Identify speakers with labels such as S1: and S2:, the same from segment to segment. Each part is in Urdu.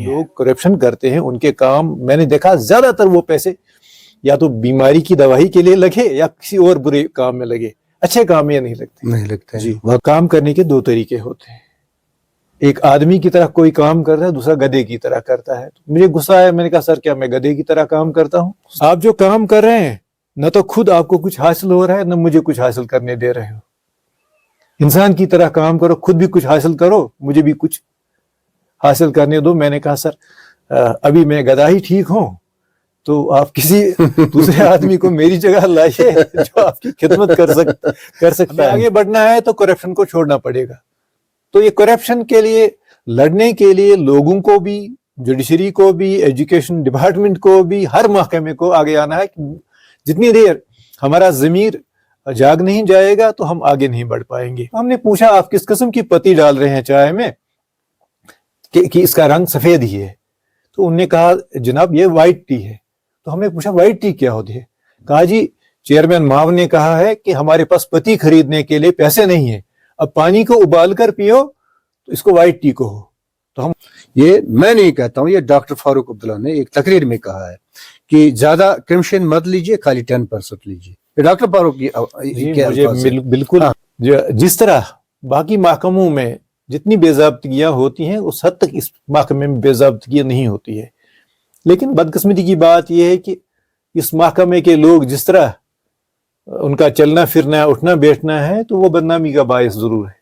S1: ہے.
S2: لوگ کرپشن کرتے ہیں ان کے کام میں نے دیکھا زیادہ تر وہ پیسے یا تو بیماری کی دوائی کے لیے لگے یا کسی اور برے کام میں لگے, اچھے کام میں نہیں لگتے. جی, وہ کام کرنے کے دو طریقے ہوتے ہیں, ایک آدمی کی طرح کوئی کام کرتا ہے, دوسرا گدھے کی طرح کرتا ہے. مجھے غصہ آیا, میں نے کہا سر کیا میں گدھے کی طرح کام کرتا ہوں؟ آپ جو کام کر رہے ہیں نہ تو خود آپ کو کچھ حاصل ہو رہا ہے نہ مجھے کچھ حاصل کرنے دے رہے ہو. انسان کی طرح کام کرو, خود بھی کچھ حاصل کرو, مجھے بھی کچھ حاصل کرنے دو. میں نے کہا سر ابھی میں گدھا ہی ٹھیک ہوں, تو آپ کسی دوسرے آدمی کو میری جگہ لائیے جو آپ کی خدمت کر سکتا ہے. آگے بڑھنا ہے تو کرپشن کو چھوڑنا پڑے گا. تو یہ کرپشن کے لیے لڑنے کے لیے لوگوں کو بھی, جوڈیشری کو بھی, ایجوکیشن ڈپارٹمنٹ کو بھی, ہر محکمے کو آگے آنا ہے. جتنی دیر ہمارا ضمیر جاگ نہیں جائے گا تو ہم آگے نہیں بڑھ پائیں گے. ہم نے پوچھا آپ کس قسم کی پتی ڈال رہے ہیں چائے میں کہ اس کا رنگ سفید ہی ہے؟ تو انہوں نے کہا جناب یہ وائٹ ٹی ہے. تو ہم نے پوچھا وائٹ ٹی کیا ہوتی ہے؟ کہا جی چیئرمین ماو نے کہا ہے کہ ہمارے پاس پتی خریدنے کے لیے پیسے نہیں ہیں, اب پانی کو ابال کر پیو تو اس کو وائٹ ٹی کو ہو. تو ہم
S1: یہ میں نہیں کہتا ہوں, یہ ڈاکٹر فاروق عبداللہ نے ایک تقریر میں کہا ہے کہ زیادہ کرپشن مت لیجئے, خالی 10% لیجئے. ڈاکٹر فاروق کی
S2: بالکل جس طرح باقی محکموں میں جتنی بے ضابطگیاں ہوتی ہیں اس حد تک اس محکمے میں بے ضابطگی نہیں ہوتی ہے. لیکن بدقسمتی کی بات یہ ہے کہ اس محکمے کے لوگ جس طرح ان کا چلنا پھرنا اٹھنا بیٹھنا ہے تو وہ بدنامی کا باعث ضرور ہے.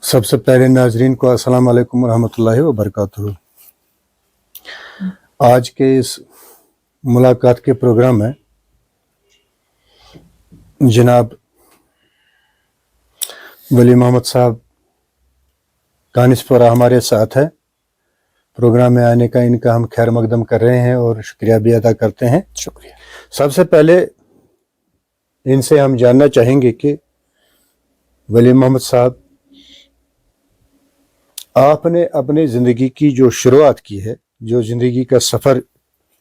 S1: سب سے پہلے ناظرین کو السلام علیکم ورحمۃ اللہ وبرکاتہ. آج کے اس ملاقات کے پروگرام میں جناب ولی محمد صاحب کانسپورہ ہمارے ساتھ ہے. پروگرام میں آنے کا ان کا ہم خیر مقدم کر رہے ہیں اور شکریہ بھی ادا کرتے ہیں.
S2: شکریہ.
S1: سب سے پہلے ان سے ہم جاننا چاہیں گے کہ ولی محمد صاحب آپ نے اپنے زندگی کی جو شروعات کی ہے, جو زندگی کا سفر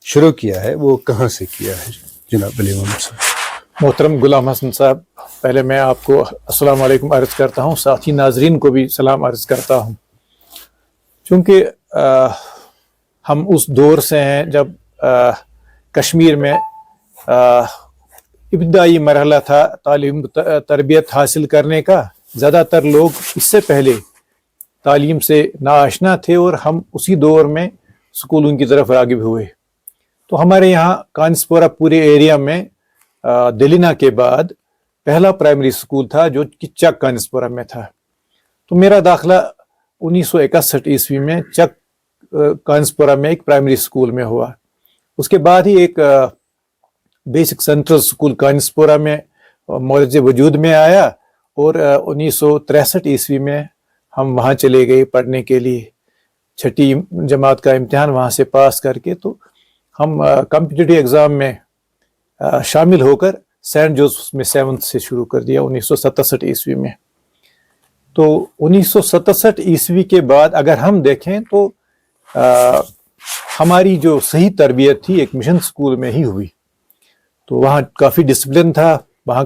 S1: شروع کیا ہے, وہ کہاں سے کیا ہے جناب ولی محمد صاحب؟
S2: محترم غلام حسن صاحب, پہلے میں آپ کو السلام علیکم عرض کرتا ہوں, ساتھی ناظرین کو بھی سلام عرض کرتا ہوں. چونکہ ہم اس دور سے ہیں جب کشمیر میں ابتدائی مرحلہ تھا تعلیم تربیت حاصل کرنے کا. زیادہ تر لوگ اس سے پہلے تعلیم سے ناآشنا تھے اور ہم اسی دور میں سکولوں کی طرف راغب ہوئے. تو ہمارے یہاں کانسپورہ پورے ایریا میں دلینا کے بعد پہلا پرائمری سکول تھا جو کہ چک کانسپورہ میں تھا. تو میرا داخلہ 1961 عیسوی میں چک کانسپورہ میں ایک پرائمری سکول میں ہوا. اس کے بعد ہی ایک بیسک سینٹرل سکول کانسپورہ میں مورد وجود میں آیا اور 1963 عیسوی میں ہم وہاں چلے گئے پڑھنے کے لیے. 6ٹھی جماعت کا امتحان وہاں سے پاس کر کے تو ہم کمپٹیٹیو ایگزام میں شامل ہو کر سینٹ جوزفس میں 7th سے شروع کر دیا 1967 عیسوی میں. تو 1967 عیسوی کے بعد اگر ہم دیکھیں تو ہماری جو صحیح تربیت تھی ایک مشن سکول میں ہی ہوئی. تو وہاں کافی ڈسپلن تھا. وہاں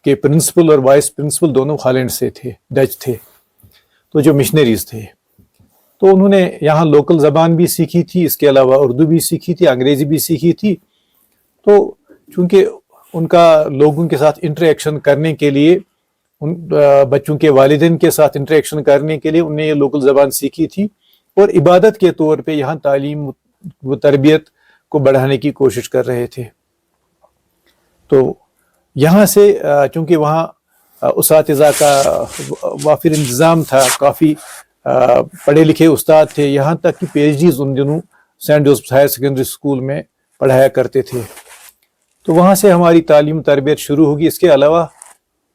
S2: کے پرنسپل اور وائس پرنسپل دونوں ہالینڈ سے تھے, ڈچ تھے, تو جو مشنریز تھے. تو انہوں نے یہاں لوکل زبان بھی سیکھی تھی, اس کے علاوہ اردو بھی سیکھی تھی, انگریزی بھی سیکھی تھی. تو چونکہ ان کا لوگوں کے ساتھ انٹریکشن کرنے کے لیے, ان بچوں کے والدین کے ساتھ انٹریکشن کرنے کے لیے انہوں نے یہ لوکل زبان سیکھی تھی اور عبادت کے طور پہ یہاں تعلیم و تربیت کو بڑھانے کی کوشش کر رہے تھے. تو یہاں سے چونکہ وہاں اساتذہ کا وافر انتظام تھا, کافی پڑھے لکھے استاد تھے, یہاں تک کہ پی ایچ ڈیز ان دنوں Saint Joseph's higher secondary school میں پڑھایا کرتے تھے. تو وہاں سے ہماری تعلیم تربیت شروع ہوگی. اس کے علاوہ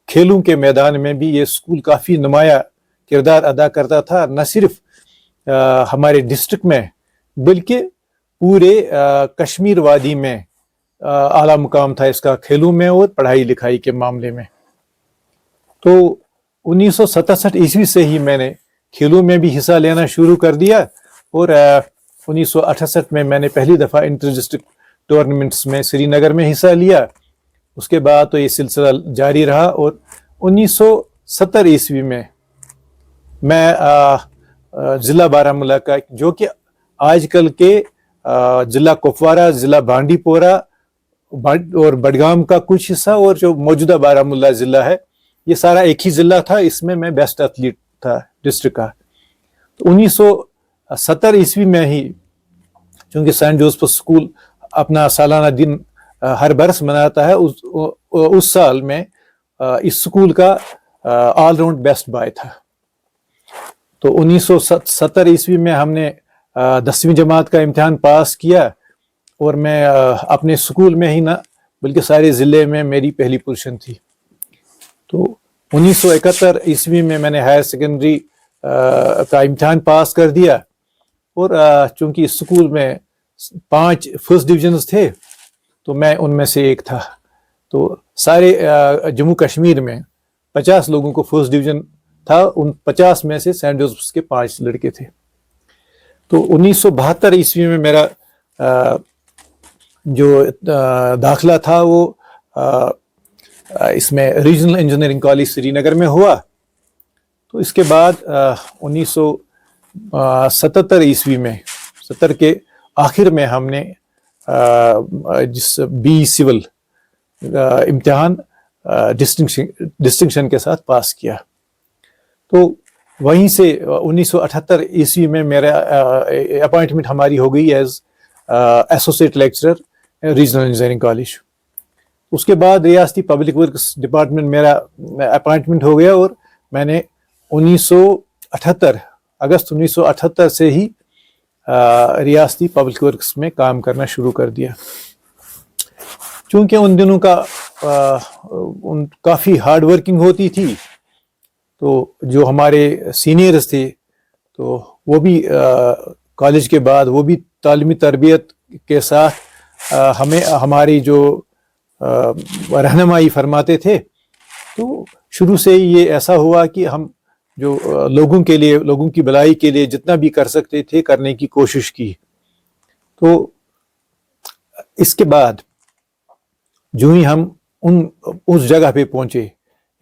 S2: کھیلوں کے میدان میں بھی یہ اسکول کافی نمایاں کردار ادا کرتا تھا, نہ صرف ہمارے ڈسٹرکٹ میں بلکہ پورے کشمیر وادی میں اعلیٰ مقام تھا اس کا کھیلوں میں اور پڑھائی لکھائی کے معاملے میں. تو 1967 عیسوی سے ہی میں نے کھیلوں میں بھی حصہ لینا شروع کر دیا اور 1968 میں نے پہلی دفعہ انٹر ڈسٹرکٹ ٹورنامنٹس میں سری نگر میں حصہ لیا. اس کے بعد تو یہ سلسلہ جاری رہا اور 1970 عیسوی میں ضلع بارہمولہ کا جو کہ آج کل کے ضلع کپوارہ، ضلع بانڈی پورہ اور بڈگام کا کچھ حصہ اور جو موجودہ بارہمولہ ضلع ہے، یہ سارا ایک ہی ضلع تھا. اس میں بیسٹ ایتھلیٹ تھا ڈسٹرکٹ کا. تو 1970 عیسوی میں ہی چونکہ سینٹ جوزف اسکول اپنا سالانہ دن ہر برس مناتا ہے، اس سال میں اس اسکول کا آل راؤنڈ بیسٹ بوائے تھا. تو 1970 عیسوی میں ہم نے 10ویں جماعت کا امتحان پاس کیا، اور میں اپنے اسکول میں ہی نہ بلکہ سارے ضلع میں میری پہلی پوزیشن تھی. تو 1971 عیسوی میں نے ہائر سیکنڈری کا امتحان پاس کر دیا، اور چونکہ اسکول میں 5 فرسٹ ڈویژنز تھے تو میں ان میں سے ایک تھا. تو سارے جموں کشمیر میں 50 لوگوں کو فرسٹ ڈویژن تھا، ان 50 میں سے سینٹ جوزفس کے 5 لڑکے تھے. تو 1972 عیسوی میں میرا جو داخلہ تھا وہ اس میں ریجنل انجینئرنگ کالج سری نگر میں ہوا. تو اس کے بعد 1977 عیسوی میں 70 کے آخر میں ہم نے جس بی سول امتحان ڈسٹنکشن کے ساتھ پاس کیا. تو وہیں سے 1978 عیسوی میں میرا اپائنٹمنٹ ہماری ہو گئی as associate lecturer regional engineering college. اس کے بعد ریاستی پبلک ورکس ڈپارٹمنٹ میرا اپائنٹمنٹ ہو گیا، اور میں نے 1978 1978 سے ہی ریاستی پبلک ورکس میں کام کرنا شروع کر دیا. چونکہ ان دنوں کا کافی ہارڈ ورکنگ ہوتی تھی، تو جو ہمارے سینئرز تھے تو وہ بھی کالج کے بعد وہ بھی تعلیمی تربیت کے ساتھ ہمیں ہماری جو رہنمائی فرماتے تھے. تو شروع سے یہ ایسا ہوا کہ ہم جو لوگوں کے لیے، لوگوں کی بھلائی کے لیے جتنا بھی کر سکتے تھے کرنے کی کوشش کی. تو اس کے بعد جو ہی ہم اس جگہ پہ پہنچے،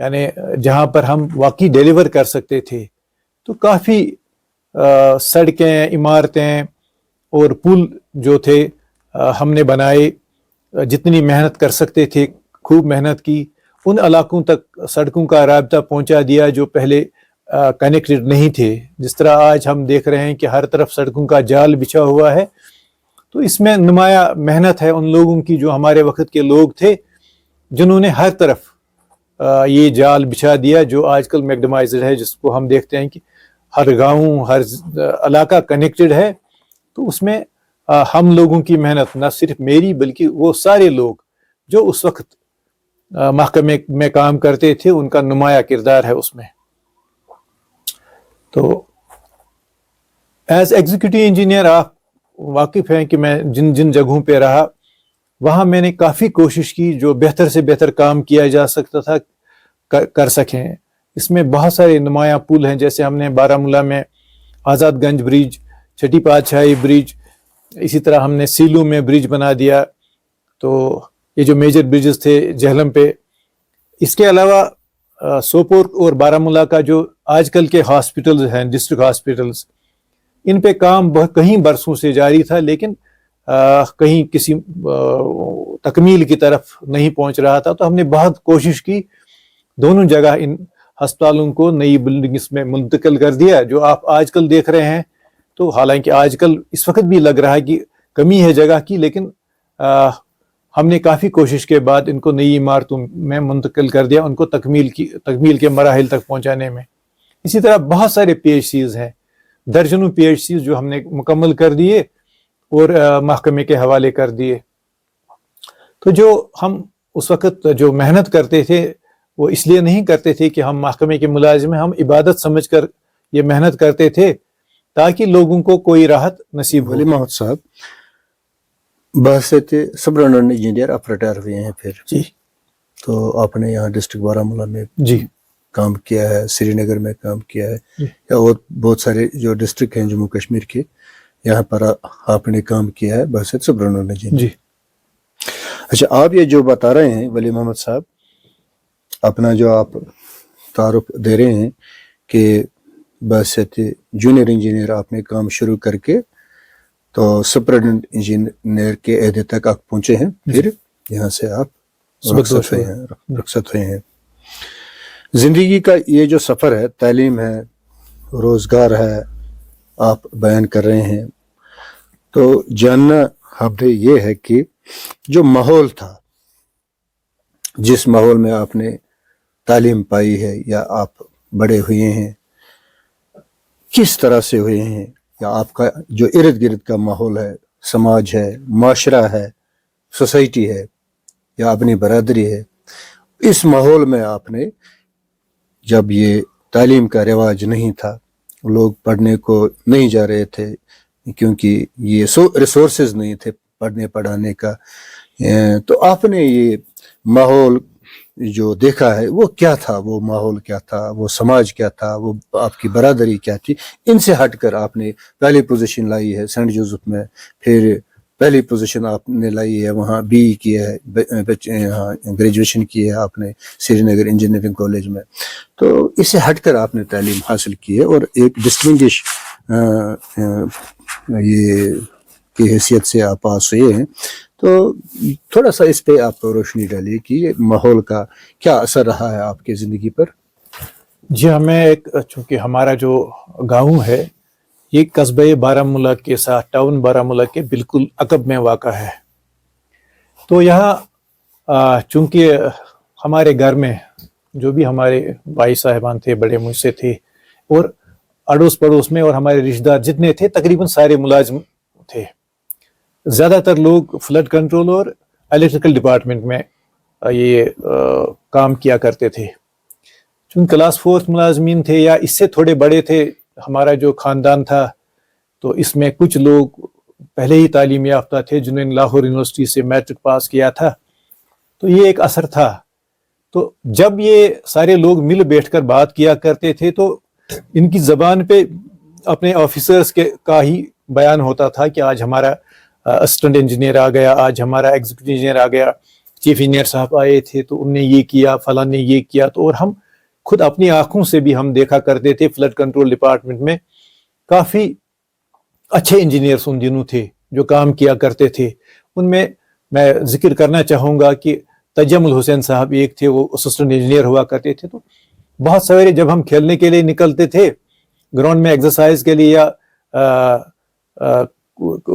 S2: یعنی جہاں پر ہم واقعی ڈیلیور کر سکتے تھے، تو کافی سڑکیں، عمارتیں اور پل جو تھے ہم نے بنائے. جتنی محنت کر سکتے تھے خوب محنت کی. ان علاقوں تک سڑکوں کا رابطہ پہنچا دیا جو پہلے کنیکٹڈ نہیں تھے. جس طرح آج ہم دیکھ رہے ہیں کہ ہر طرف سڑکوں کا جال بچھا ہوا ہے، تو اس میں نمایاں محنت ہے ان لوگوں کی جو ہمارے وقت کے لوگ تھے، جنہوں نے ہر طرف یہ جال بچھا دیا جو آج کل میگڈمائزڈ ہے، جس کو ہم دیکھتے ہیں کہ ہر گاؤں، ہر علاقہ کنیکٹڈ ہے. تو اس میں ہم لوگوں کی محنت، نہ صرف میری بلکہ وہ سارے لوگ جو اس وقت محکمے میں کام کرتے تھے، ان کا نمایاں کردار ہے اس میں. تو ایز ایگزیکٹو انجینئر آپ واقف ہیں کہ میں جن جگہوں پہ رہا وہاں میں نے کافی کوشش کی جو بہتر سے بہتر کام کیا جا سکتا تھا کر سکیں. اس میں بہت سارے نمایاں پل ہیں، جیسے ہم نے بارہمولہ میں آزاد گنج برج، چھٹی پادشاہی برج، اسی طرح ہم نے سیلو میں برج بنا دیا. تو یہ جو میجر برجز تھے جہلم پہ. اس کے علاوہ سوپور اور بارہمولہ کا جو آج کل کے ہاسپٹلز ہیں، ڈسٹرکٹ ہاسپٹلز، ان پہ کام کہیں برسوں سے جاری تھا، لیکن کہیں کسی تکمیل کی طرف نہیں پہنچ رہا تھا. تو ہم نے بہت کوشش کی، دونوں جگہ ان ہسپتالوں کو نئی بلڈنگز میں منتقل کر دیا جو آپ آج کل دیکھ رہے ہیں. تو حالانکہ آج کل اس وقت بھی لگ رہا ہے کہ کمی ہے جگہ کی، لیکن ہم نے کافی کوشش کے بعد ان کو نئی عمارتوں میں منتقل کر دیا، ان کو تکمیل کے مراحل تک پہنچانے میں. اسی طرح بہت سارے پی ایچ سیز ہیں، درجنوں پی ایچ سیز جو ہم نے مکمل کر دیے اور محکمے کے حوالے کر دیے. تو جو ہم اس وقت جو محنت کرتے تھے وہ اس لیے نہیں کرتے تھے کہ ہم محکمے کے ملازم ہیں، ہم عبادت سمجھ کر یہ محنت کرتے تھے تاکہ لوگوں کو کوئی راحت نصیب ہو.
S1: ولی محمد صاحب بحثیت سب رنر انجینئر آپ ریٹائر ہوئے ہیں پھر؟
S2: جی.
S1: تو آپ نے یہاں ڈسٹرکٹ بارہمولہ میں
S2: جی
S1: کام کیا ہے، سری نگر میں کام کیا ہے،
S2: جی.
S1: یا اور بہت سارے جو ڈسٹرکٹ ہیں جموں کشمیر کے، یہاں پر آپ نے کام کیا ہے بحثیت سب رنر انجینئر.
S2: جی.
S1: اچھا، آپ یہ جو بتا رہے ہیں ولی محمد صاحب، اپنا جو آپ تعارف دے رہے ہیں کہ بحثیت جونیئر انجینئر آپ نے کام شروع کر کے تو سپرنٹینڈنٹ انجینئر کے عہدے تک آپ پہنچے ہیں، پھر یہاں سے آپ رخصت ہوئے ہیں. زندگی کا یہ جو سفر ہے، تعلیم ہے، روزگار ہے، آپ بیان کر رہے ہیں، تو جاننا ہمیں یہ ہے کہ جو ماحول تھا، جس ماحول میں آپ نے تعلیم پائی ہے یا آپ بڑے ہوئے ہیں، کس طرح سے ہوئے ہیں، یا آپ کا جو ارد گرد کا ماحول ہے، سماج ہے، معاشرہ ہے، سوسائٹی ہے، یا اپنی برادری ہے، اس ماحول میں آپ نے، جب یہ تعلیم کا رواج نہیں تھا، لوگ پڑھنے کو نہیں جا رہے تھے کیونکہ یہ ریسورسز نہیں تھے پڑھنے پڑھانے کا، تو آپ نے یہ ماحول جو دیکھا ہے وہ کیا تھا، وہ ماحول کیا تھا، وہ سماج کیا تھا، وہ آپ کی برادری کیا تھی؟ ان سے ہٹ کر آپ نے پہلی پوزیشن لائی ہے سینٹ جوزف میں، پھر پہلی پوزیشن آپ نے لائی ہے وہاں بی ای کی ہے، گریجویشن کی ہے آپ نے سری نگر انجینئرنگ کالج میں، تو اس سے ہٹ کر آپ نے تعلیم حاصل کی ہے اور ایک ڈسٹنگش یہ کی حیثیت سے آپ پاس ہوئے ہیں. تو تھوڑا سا اس پہ آپ روشنی ڈالیے کہ یہ ماحول کا کیا اثر رہا ہے آپ کی زندگی پر.
S2: جی، ہمیں چونکہ ہمارا جو گاؤں ہے یہ قصبہ بارہمولہ کے ساتھ ٹاؤن بارہمولہ کے بالکل عقب میں واقع ہے. تو یہاں چونکہ ہمارے گھر میں جو بھی ہمارے بھائی صاحبان تھے، بڑے مجھ سے تھے، اور اڑوس پڑوس میں اور ہمارے رشتہ دار جتنے تھے تقریباً سارے ملازم تھے. زیادہ تر لوگ فلڈ کنٹرول اور الیکٹریکل ڈپارٹمنٹ میں یہ کام کیا کرتے تھے. چونکہ کلاس 4 ملازمین تھے یا اس سے تھوڑے بڑے تھے، ہمارا جو خاندان تھا، تو اس میں کچھ لوگ پہلے ہی تعلیم یافتہ تھے جنہوں نے لاہور یونیورسٹی سے میٹرک پاس کیا تھا. تو یہ ایک اثر تھا. تو جب یہ سارے لوگ مل بیٹھ کر بات کیا کرتے تھے تو ان کی زبان پہ اپنے آفیسرز کا ہی بیان ہوتا تھا کہ آج ہمارا اسسٹنٹ انجینئر آ گیا، آج ہمارا ایگزیکٹو انجینئر آ گیا، چیف انجینئر صاحب آئے تھے تو ان نے یہ کیا، فلاں نے یہ کیا. تو اور ہم خود اپنی آنکھوں سے بھی ہم دیکھا کرتے تھے فلڈ کنٹرول ڈپارٹمنٹ میں کافی اچھے انجینئرز ان دنوں تھے جو کام کیا کرتے تھے. ان میں ذکر کرنا چاہوں گا کہ تجمل حسین صاحب ایک تھے، وہ اسسٹنٹ انجینئر ہوا کرتے تھے. تو بہت سویرے جب ہم کھیلنے کے لیے نکلتے تھے گراؤنڈ میں ایکسرسائز کے لیے، یا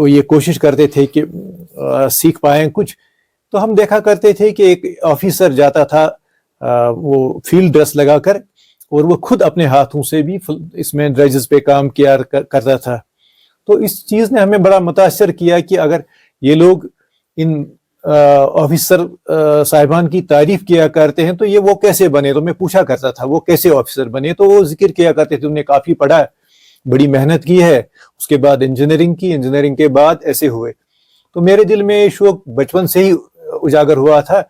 S2: یہ کوشش کرتے تھے کہ سیکھ پائیں کچھ، تو ہم دیکھا کرتے تھے کہ ایک آفیسر جاتا تھا وہ فیلڈ ڈریس لگا کر، اور وہ خود اپنے ہاتھوں سے بھی اس میں ڈریجز پہ کام کیا کرتا تھا. تو اس چیز نے ہمیں بڑا متاثر کیا کہ اگر یہ لوگ ان آفیسر صاحبان کی تعریف کیا کرتے ہیں تو یہ وہ کیسے بنے. تو میں پوچھا کرتا تھا وہ کیسے آفیسر بنے، تو وہ ذکر کیا کرتے تھے انہوں نے کافی پڑھا، بڑی محنت کی ہے، اس کے بعد انجینئرنگ کی، انجینئرنگ کے بعد ایسے ہوئے. تو میرے دل میں یہ شوق بچپن سے ہی اجاگر ہوا تھا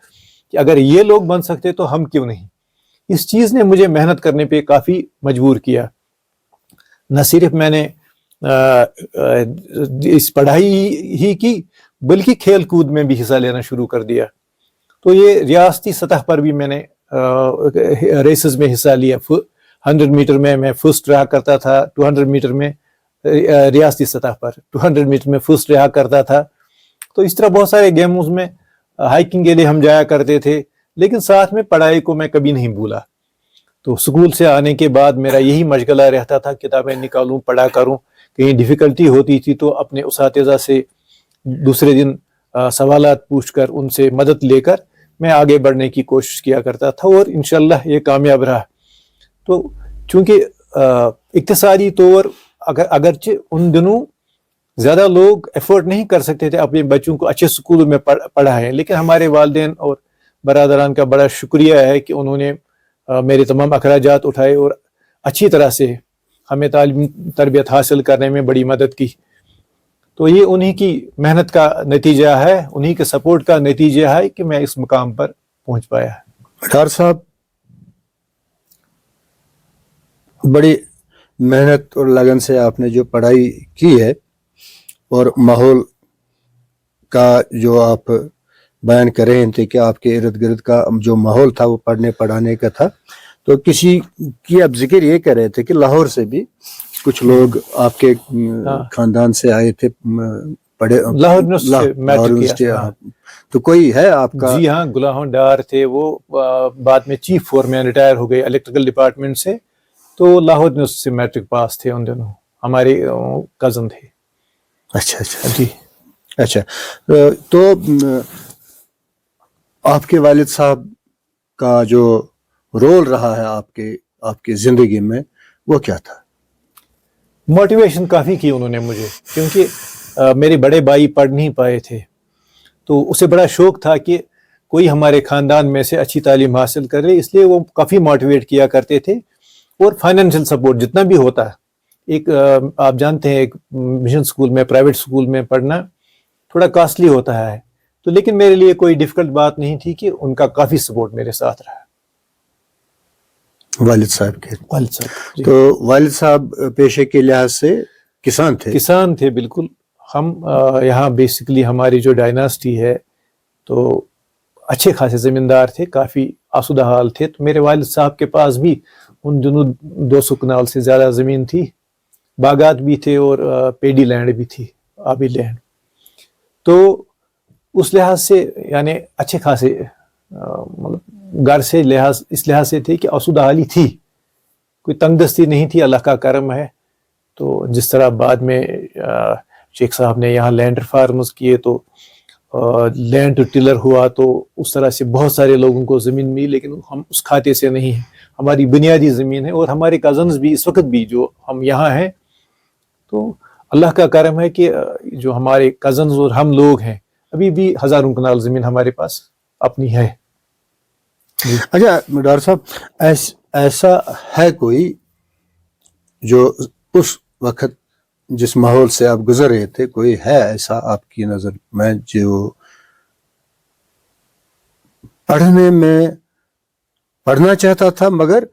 S2: کہ اگر یہ لوگ بن سکتے تو ہم کیوں نہیں. اس چیز نے مجھے محنت کرنے پہ کافی مجبور کیا. نہ صرف میں نے اس پڑھائی ہی کی بلکہ کھیل کود میں بھی حصہ لینا شروع کر دیا. تو یہ ریاستی سطح پر بھی میں نے ریسز میں حصہ لیا. 100 میٹر میں فرسٹ رہا کرتا تھا، 200 میٹر میں ریاستی سطح پر 200 میٹر میں فرسٹ رہا کرتا تھا. تو اس طرح بہت سارے گیمز میں ہائکنگ کے لیے ہم جایا کرتے تھے، لیکن ساتھ میں پڑھائی کو میں کبھی نہیں بھولا. تو سکول سے آنے کے بعد میرا یہی مشغلہ رہتا تھا، کتابیں نکالوں، پڑھا کروں. کہیں ڈیفیکلٹی ہوتی تھی تو اپنے اساتذہ سے دوسرے دن سوالات پوچھ کر ان سے مدد لے کر میں آگے بڑھنے کی کوشش کیا کرتا تھا، اور انشاءاللہ یہ کامیاب رہا. تو چونکہ اقتصادی طور اگرچہ ان دنوں زیادہ لوگ ایفورٹ نہیں کر سکتے تھے اپنے بچوں کو اچھے اسکول میں پڑھائیں، لیکن ہمارے والدین اور برادران کا بڑا شکریہ ہے کہ انہوں نے میرے تمام اخراجات اٹھائے اور اچھی طرح سے ہمیں تعلیم تربیت حاصل کرنے میں بڑی مدد کی. تو یہ انہی کی محنت کا نتیجہ ہے، انہی کے سپورٹ کا نتیجہ ہے کہ میں اس مقام پر پہنچ پایا.
S1: اٹھار صاحب، بڑی محنت اور لگن سے آپ نے جو پڑھائی کی ہے اور ماحول کا جو آپ بیان کر رہے تھے کہ آپ کے ارد گرد کا جو ماحول تھا وہ پڑھنے پڑھانے کا تھا، تو کسی کی آپ ذکر یہ کر رہے تھے کہ لاہور سے بھی کچھ لوگ آپ کے خاندان سے آئے تھے پڑھے
S2: لاہور یونیورسٹی سے میٹرک کیا.
S1: تو کوئی ہے آپ کا؟
S2: جی ہاں، غلام ڈار تھے وہ، بعد میں چیف فور مین ریٹائر ہو گئے الیکٹریکل ڈپارٹمنٹ سے، تو لاہور یونیورسٹی سے میٹرک پاس تھے ان دنوں، ہمارے کزن تھے.
S1: اچھا اچھا
S2: جی
S1: اچھا. تو آپ کے والد صاحب کا جو رول رہا ہے آپ کے زندگی میں وہ کیا تھا؟
S2: موٹیویشن کافی کی انہوں نے مجھے، کیونکہ میرے بڑے بھائی پڑھ نہیں پائے تھے، تو اسے بڑا شوق تھا کہ کوئی ہمارے خاندان میں سے اچھی تعلیم حاصل کرے، اس لیے وہ کافی موٹیویٹ کیا کرتے تھے. اور فائنینشیل سپورٹ جتنا بھی ہوتا ہے، ایک آپ جانتے ہیں ایک مشن اسکول میں، پرائیویٹ اسکول میں پڑھنا تھوڑا کاسٹلی ہوتا ہے، تو لیکن میرے لیے کوئی ڈیفیکلٹ بات نہیں تھی کہ ان کا کافی سپورٹ میرے ساتھ رہا.
S1: والد صاحب کے؟
S2: والد صاحب.
S1: تو والد صاحب پیشے کے لحاظ سے کسان تھے؟
S2: کسان تھے بالکل. ہم یہاں بیسیکلی ہماری جو ڈائناسٹی ہے تو اچھے خاصے زمیندار تھے، کافی آسودہ حال تھے. تو میرے والد صاحب کے پاس بھی ان دنوں 200 کنال سے زیادہ زمین تھی، باغات بھی تھے اور پیڈی لینڈ بھی تھی، آبی لینڈ. تو اس لحاظ سے یعنی اچھے خاصے مطلب گھر سے اس لحاظ سے تھے کہ آسودہ حالی تھی، کوئی تنگ دستی نہیں تھی، اللہ کا کرم ہے. تو جس طرح بعد میں شیخ صاحب نے یہاں لینڈ فارمز کیے تو لینڈ ٹلر ہوا، تو اس طرح سے بہت سارے لوگوں کو زمین ملی، لیکن ہم اس کھاتے سے نہیں ہیں. ہماری بنیادی زمین ہے، اور ہمارے کزنز بھی اس وقت بھی جو ہم یہاں ہیں، تو اللہ کا کرم ہے کہ جو ہمارے کزنز اور ہم لوگ ہیں ابھی بھی ہزاروں کنال زمین ہمارے پاس اپنی ہے.
S1: اچھا ڈاکٹر صاحب، ایسا ہے کوئی جو اس وقت جس ماحول سے آپ گزر رہے تھے، کوئی ہے ایسا آپ کی نظر میں جو پڑھنا چاہتا تھا مگر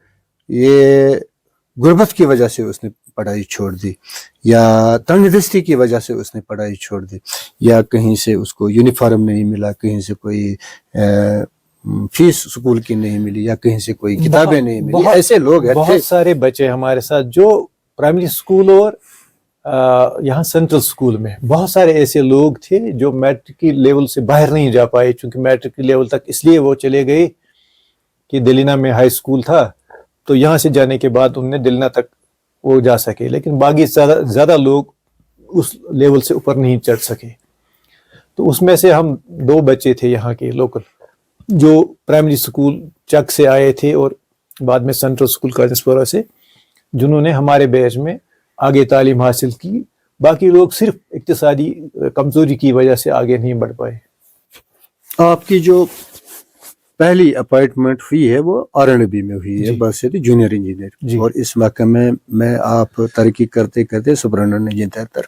S1: یہ غربت کی وجہ سے اس نے پڑھائی چھوڑ دی، یا تنگ دستی کی وجہ سے اس نے پڑھائی چھوڑ دی، یا کہیں سے اس کو یونیفارم نہیں ملا، کہیں سے کوئی فیس سکول کی نہیں ملی، یا کہیں سے کوئی کتابیں نہیں ملی؟ ایسے لوگ ہیں.
S2: بہت سارے بچے ہمارے ساتھ جو پرائمری اسکول اور یہاں سینٹرل اسکول میں، بہت سارے ایسے لوگ تھے جو میٹرک کی لیول سے باہر نہیں جا پائے، چونکہ میٹرک کی لیول تک اس لیے وہ چلے گئے کہ دلینا میں ہائی اسکول تھا، تو یہاں سے جانے کے بعد انہوں نے دلینا تک وہ جا سکے، لیکن باقی زیادہ لوگ اس لیول سے اوپر نہیں چڑھ سکے. تو اس میں سے ہم 2 بچے تھے یہاں کے لوکل جو پرائمری اسکول چک سے آئے تھے اور بعد میں سینٹرل اسکول کاجسپورہ سے، جنہوں نے ہمارے بیچ میں آگے تعلیم حاصل کی. باقی لوگ صرف اقتصادی کمزوری کی وجہ سے آگے نہیں بڑھ پائے.
S1: آپ کی جو پہلی اپائنٹمنٹ ہوئی ہے وہ RNB میں ہوئی ہے، باسط جونیئر انجینئر، اور اس محکمے میں آپ ترقی کرتے کرتے سپرنٹینڈنٹ انجینئر تک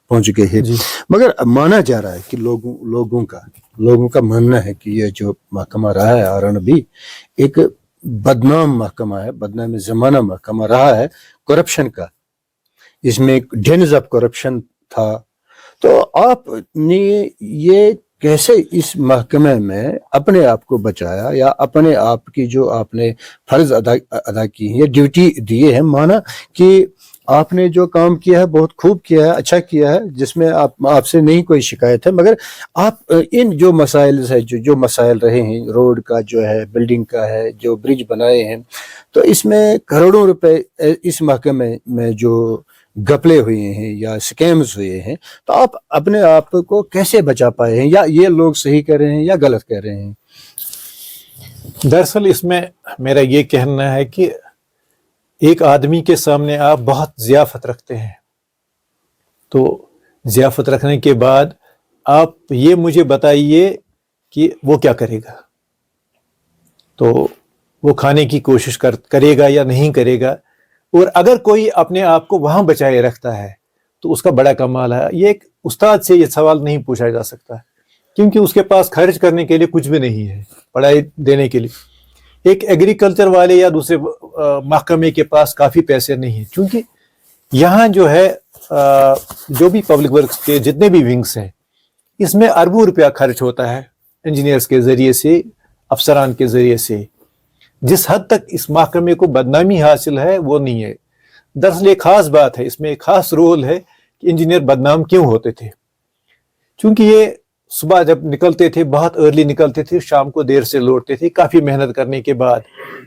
S1: پہنچ گئے ہیں. مگر مانا جا رہا ہے کہ لوگوں کا ماننا ہے کہ یہ جو محکمہ رہا ہے RNB ایک بدنام محکمہ ہے، بدنام زمانہ محکمہ رہا ہے کرپشن کا، اس میں ایک ڈینز آف کرپشن تھا. تو آپ نے یہ کیسے اس محکمے میں اپنے آپ کو بچایا، یا اپنے آپ کی جو آپ نے فرض ادا کی ہے، ڈیوٹی دیے ہیں، مانا کہ آپ نے جو کام کیا ہے بہت خوب کیا ہے، اچھا کیا ہے، جس میں آپ سے نہیں کوئی شکایت ہے، مگر آپ ان جو مسائل ہے جو مسائل رہے ہیں، روڈ کا جو ہے، بلڈنگ کا ہے، جو برج بنائے ہیں، تو اس میں کروڑوں روپے اس محکمے میں جو گپلے ہوئے ہیں یا سکیمز ہوئے ہیں، تو آپ اپنے آپ کو کیسے بچا پائے ہیں، یا یہ لوگ صحیح کر رہے ہیں یا غلط کر رہے ہیں؟
S2: دراصل اس میں میرا یہ کہنا ہے کہ ایک آدمی کے سامنے آپ بہت ضیافت رکھتے ہیں، تو ضیافت رکھنے کے بعد آپ یہ مجھے بتائیے کہ وہ کیا کرے گا، تو وہ کھانے کی کوشش کرے گا یا نہیں کرے گا. اور اگر کوئی اپنے آپ کو وہاں بچائے رکھتا ہے تو اس کا بڑا کمال ہے. یہ ایک استاد سے یہ سوال نہیں پوچھا جا سکتا کیونکہ اس کے پاس خرچ کرنے کے لیے کچھ بھی نہیں ہے پڑھائی دینے کے لیے. ایک ایگریکلچر والے یا دوسرے محکمے کے پاس کافی پیسے نہیں ہیں، کیونکہ یہاں جو ہے جو بھی پبلک ورکس کے جتنے بھی ونگس ہیں اس میں اربوں روپیہ خرچ ہوتا ہے انجینئرز کے ذریعے سے، افسران کے ذریعے سے. جس حد تک اس محکمے کو بدنامی حاصل ہے وہ نہیں ہے. دراصل ایک خاص بات ہے، اس میں ایک خاص رول ہے کہ انجینئر بدنام کیوں ہوتے تھے. چونکہ یہ صبح جب نکلتے تھے بہت ارلی نکلتے تھے، شام کو دیر سے لوٹتے تھے، کافی محنت کرنے کے بعد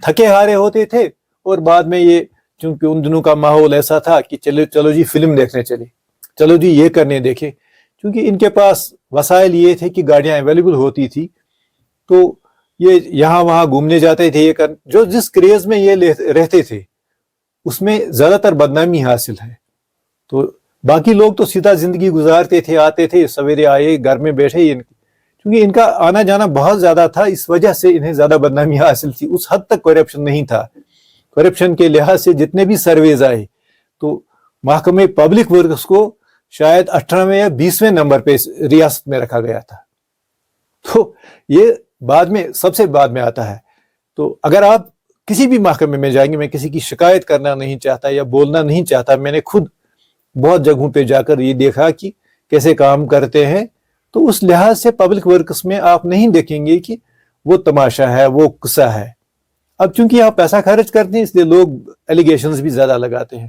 S2: تھکے ہارے ہوتے تھے، اور بعد میں یہ چونکہ ان دنوں کا ماحول ایسا تھا کہ چلو جی فلم دیکھنے چلے، چلو جی یہ کرنے دیکھے. چونکہ ان کے پاس وسائل یہ تھے کہ گاڑیاں اویلیبل ہوتی تھی، تو یہ یہاں وہاں گھومنے جاتے تھے. جو جس کریز میں یہ رہتے تھے اس میں زیادہ تر بدنامی حاصل ہے. تو باقی لوگ تو سیدھا زندگی گزارتے تھے، آتے تھے سویرے آئے گھر میں بیٹھے. چونکہ ان کا آنا جانا بہت زیادہ تھا، اس وجہ سے انہیں زیادہ بدنامی حاصل تھی. اس حد تک کرپشن نہیں تھا. کرپشن کے لحاظ سے جتنے بھی سرویز آئے تو محکمہ پبلک ورکس کو شاید 18ویں یا 20ویں نمبر پہ ریاست میں رکھا گیا تھا. تو یہ بعد میں سب سے بعد میں آتا ہے. تو اگر آپ کسی بھی محکمے میں جائیں گے، میں کسی کی شکایت کرنا نہیں چاہتا یا بولنا نہیں چاہتا، میں نے خود بہت جگہوں پہ جا کر یہ دیکھا کہ کیسے کام کرتے ہیں. تو اس لحاظ سے پبلک ورکس میں آپ نہیں دیکھیں گے کہ وہ تماشا ہے، وہ قصہ ہے. اب چونکہ آپ پیسہ خرچ کرتے ہیں اس لیے لوگ ایلیگیشنز بھی زیادہ لگاتے ہیں.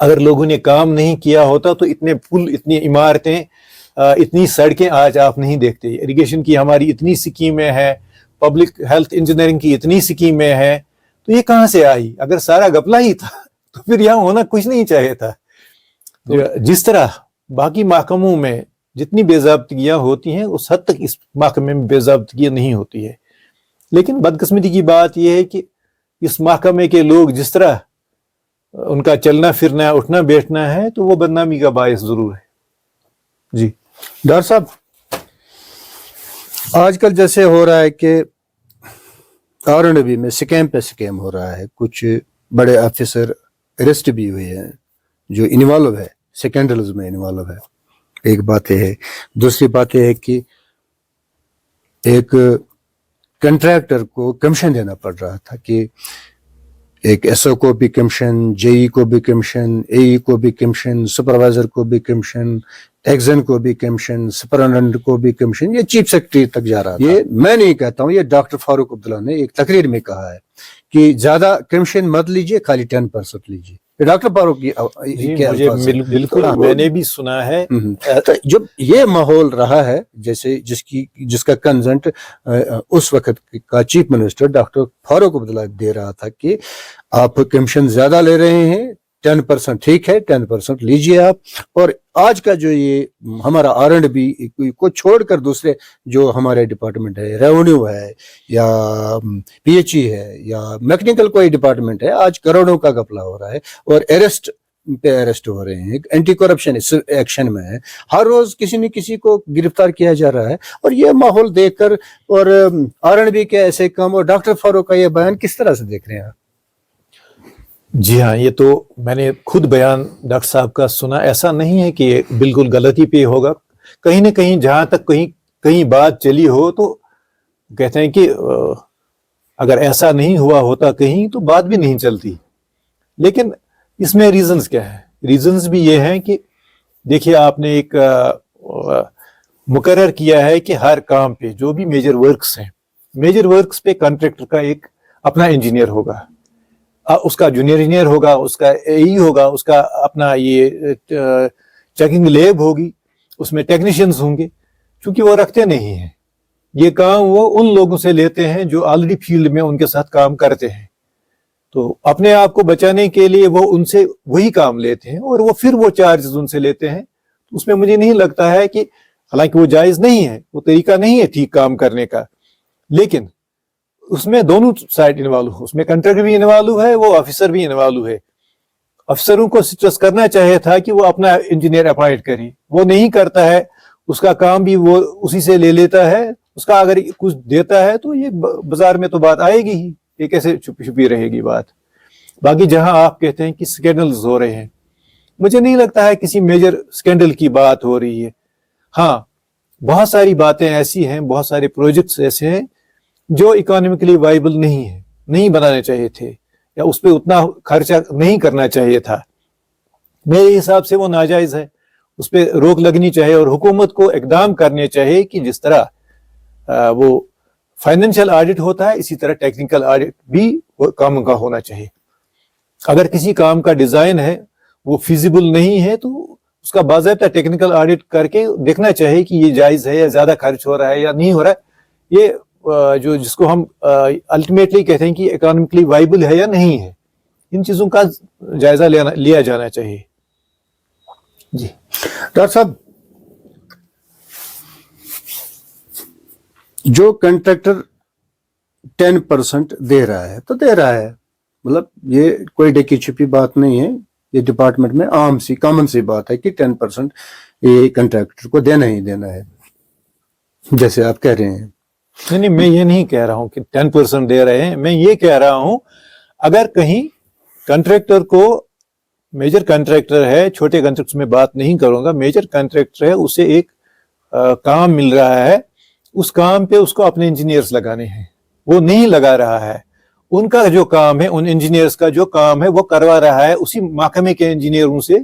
S2: اگر لوگوں نے کام نہیں کیا ہوتا تو اتنے پل، اتنی عمارتیں، اتنی سڑکیں آج آپ نہیں دیکھتے. اریگیشن کی ہماری اتنی سکیمیں ہیں، پبلک ہیلتھ انجینئرنگ کی اتنی سکیمیں ہیں، تو یہ کہاں سے آئی؟ اگر سارا گپلا ہی تھا تو پھر یہاں ہونا کچھ نہیں چاہیے تھا. جس طرح باقی محکموں میں جتنی بے ضابطگیاں ہوتی ہیں اس حد تک اس محکمے میں بے ضابطگی نہیں ہوتی ہے. لیکن بدقسمتی کی بات یہ ہے کہ اس محکمے کے لوگ جس طرح ان کا چلنا پھرنا، اٹھنا بیٹھنا ہے، تو وہ بدنامی کا باعث ضرور ہے. جی
S1: ڈاکٹر صاحب، آج کل جیسے ہو رہا ہے کہ RNB میں سکیم پہ سکیم ہو رہا ہے، کچھ بڑے آفیسر اریسٹ بھی ہوئے ہیں جو انوالو ہے، سکینڈلز میں انوالو ہے. ایک بات یہ ہے. دوسری بات یہ ہے کہ ایک کنٹریکٹر کو کمیشن دینا پڑ رہا تھا کہ ایک SO کو بھی کمیشن، JE کو بھی کمیشن، AE کو بھی کمیشن، سپروائزر کو بھی کمیشن، ایگزن کو بھی کمیشن، سپرنٹینڈنٹ کو بھی کمیشن. یہ چیف سیکرٹری تک جا رہا تھا. یہ میں نہیں کہتا ہوں، یہ ڈاکٹر فاروق عبداللہ نے ایک تقریر میں کہا ہے کہ زیادہ کمیشن مت لیجئے، خالی 10% لیجئے. ڈاکٹر فاروق
S2: مجھے بالکل میں نے بھی سنا ہے.
S1: جب یہ ماحول رہا ہے، جیسے جس کا کنسنٹ اس وقت کا chief minister doctor Farooq Abdullah دے رہا تھا کہ آپ کمیشن زیادہ لے رہے ہیں، 10% ٹھیک ہے، 10% لیجئے آپ. اور آج کا جو یہ ہمارا R&B کو چھوڑ کر دوسرے جو ہمارے ڈپارٹمنٹ ہے، ریونیو ہے یا PHE ہے یا میکنیکل کوئی ڈپارٹمنٹ ہے، آج کروڑوں کا گپلا ہو رہا ہے اور اریسٹ ہو رہے ہیں. اینٹی کرپشن ایکشن میں ہے، ہر روز کسی نہ کسی کو گرفتار کیا جا رہا ہے. اور یہ ماحول دیکھ کر اور R&B کے ایسے کام اور ڈاکٹر فاروق کا یہ بیان کس طرح سے دیکھ رہے ہیں آپ؟
S2: جی ہاں، یہ تو میں نے خود بیان ڈاکٹر صاحب کا سنا. ایسا نہیں ہے کہ یہ بالکل غلطی پہ ہوگا. کہیں نہ کہیں جہاں تک کہیں بات چلی ہو تو کہتے ہیں کہ اگر ایسا نہیں ہوا ہوتا کہیں تو بات بھی نہیں چلتی. لیکن اس میں ریزنز کیا ہے؟ ریزنز بھی یہ ہیں کہ دیکھیے آپ نے ایک مقرر کیا ہے کہ ہر کام پہ جو بھی میجر ورکس ہیں، میجر ورکس پہ کانٹریکٹر کا ایک اپنا انجینئر ہوگا، اس کا جونیئر انجینئر ہوگا، اس کا AE ہوگا، اس کا اپنا یہ چیکنگ لیب ہوگی، اس میں ٹیکنیشینز ہوں گے. چونکہ وہ رکھتے نہیں ہیں یہ کام، وہ ان لوگوں سے لیتے ہیں جو آلریڈی فیلڈ میں ان کے ساتھ کام کرتے ہیں. تو اپنے آپ کو بچانے کے لیے وہ ان سے وہی کام لیتے ہیں اور وہ پھر وہ چارجز ان سے لیتے ہیں. اس میں مجھے نہیں لگتا ہے کہ، حالانکہ وہ جائز نہیں ہے، وہ طریقہ نہیں ہے ٹھیک کام کرنے کا، لیکن اس میں دونوں سائڈ انوالو ہو، اس میں کنٹریکٹر بھی انوالو ہے، وہ آفیسر بھی انوالو ہے. افسروں کو سٹرس کرنا چاہیے تھا کہ وہ اپنا انجینئر اپائنٹ کریں، وہ نہیں کرتا ہے. اس کا کام بھی وہ اسی سے لے لیتا ہے. اس کا اگر کچھ دیتا ہے تو یہ بازار میں تو بات آئے گی ہی، یہ کیسے چھپی رہے گی بات. باقی جہاں آپ کہتے ہیں کہ سکینڈلز ہو رہے ہیں، مجھے نہیں لگتا ہے کسی میجر سکینڈل کی بات ہو رہی ہے. ہاں، بہت ساری باتیں ایسی ہیں، بہت سارے پروجیکٹس ایسے ہیں جو اکانومکلی وائبل نہیں ہے، نہیں بنانے چاہیے تھے یا اس پہ اتنا خرچہ نہیں کرنا چاہیے تھا. میرے حساب سے وہ ناجائز ہے، اس پہ روک لگنی چاہیے اور حکومت کو اقدام کرنے چاہیے کہ جس طرح وہ فائنینشیل آڈٹ ہوتا ہے اسی طرح ٹیکنیکل آڈٹ بھی کام کا ہونا چاہیے. اگر کسی کام کا ڈیزائن ہے وہ فیزیبل نہیں ہے تو اس کا باضابطہ ٹیکنیکل آڈٹ کر کے دیکھنا چاہیے کہ یہ جائز ہے یا زیادہ خرچ ہو رہا ہے یا نہیں ہو رہا ہے. یہ جس کو ہم الٹیمیٹلی کہتے ہیں کہ اکانومکلی وائبل ہے یا نہیں ہے, ان چیزوں کا جائزہ لیا جانا چاہیے. جی
S1: ڈاکٹر صاحب, جو کنٹریکٹر 10% دے رہا ہے تو دے رہا ہے, مطلب یہ کوئی ڈکی چھپی بات نہیں ہے, یہ ڈپارٹمنٹ میں عام سی کامن سی بات ہے کہ 10% یہ کنٹریکٹر کو دینا ہی دینا ہے, جیسے آپ کہہ رہے ہیں.
S2: نہیں, میں یہ نہیں کہہ رہا ہوں کہ 10% دے رہے ہیں, میں یہ کہہ رہا ہوں اگر کہیں کنٹریکٹر کو, میجر کنٹریکٹر ہے, چھوٹے کنٹریکٹر میں بات نہیں کروں گا, میجر کنٹریکٹر ہے, اسے ایک کام مل رہا ہے, اس کام پہ اس کو اپنے انجینئرز لگانے ہیں, وہ نہیں لگا رہا ہے, ان کا جو کام ہے, ان انجینئرز کا جو کام ہے وہ کروا رہا ہے اسی محکمے کے انجینئروں سے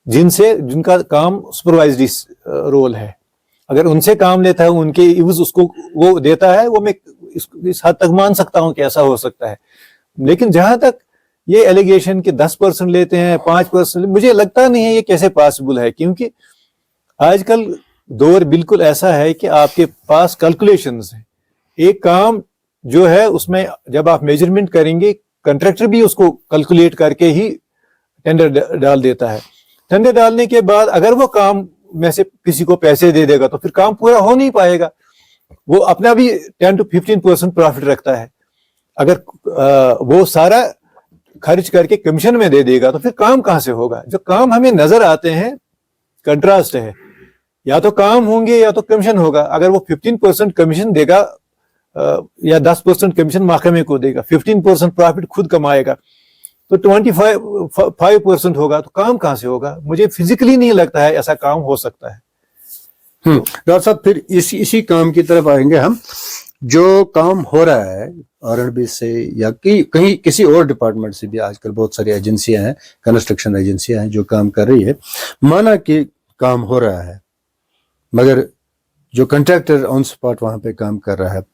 S2: جن کا کام سپروائزری رول ہے. اگر ان سے کام لیتا ہے, ان کے ایوز اس کو وہ دیتا ہے, وہ میں اس حد تک مان سکتا ہوں کہ ایسا ہو سکتا ہے. لیکن جہاں تک یہ ایلیگیشن کہ 10% لیتے ہیں, 5%, مجھے لگتا نہیں ہے یہ کیسے پاسبل ہے, کیونکہ آج کل دور بالکل ایسا ہے کہ آپ کے پاس کیلکولیشنز ہیں. ایک کام جو ہے اس میں جب آپ میجرمنٹ کریں گے, کنٹریکٹر بھی اس کو کیلکولیٹ کر کے ہی ٹینڈر ڈال دیتا ہے. ٹینڈر ڈالنے کے بعد اگر وہ کام میں سے کسی کو پیسے دے دے گا تو پھر کام پورا ہو نہیں پائے گا, وہ اپنا بھی 10 to 15% پروفٹ رکھتا ہے. اگر وہ سارا خرچ کر کے کمیشن میں دے دے گا تو پھر کام کہاں سے ہوگا؟ جو کام ہمیں نظر آتے ہیں کنٹراسٹ ہے, یا تو کام ہوں گے یا تو کمیشن ہوگا. اگر وہ 15% کمیشن دے گا یا 10% کمیشن محکمے کو دے گا, 15% پروفٹ خود کمائے گا, تو 25% ہوگا, تو کام کہاں سے ہوگا؟ مجھے فزیکلی نہیں لگتا ہے ایسا کام ہو سکتا ہے.
S1: ڈاکٹر صاحب پھر اسی کام کی طرف آئیں گے ہم. جو کام ہو رہا ہے R&B سے یا کہیں کسی اور ڈپارٹمنٹ سے بھی, آج کل بہت ساری ایجنسیاں ہیں, کنسٹرکشن ایجنسیاں ہیں جو کام کر رہی ہے, مانا کہ کام ہو رہا ہے, مگر جو کنٹریکٹر آن سپاٹ وہاں پہ کام کر رہا ہے,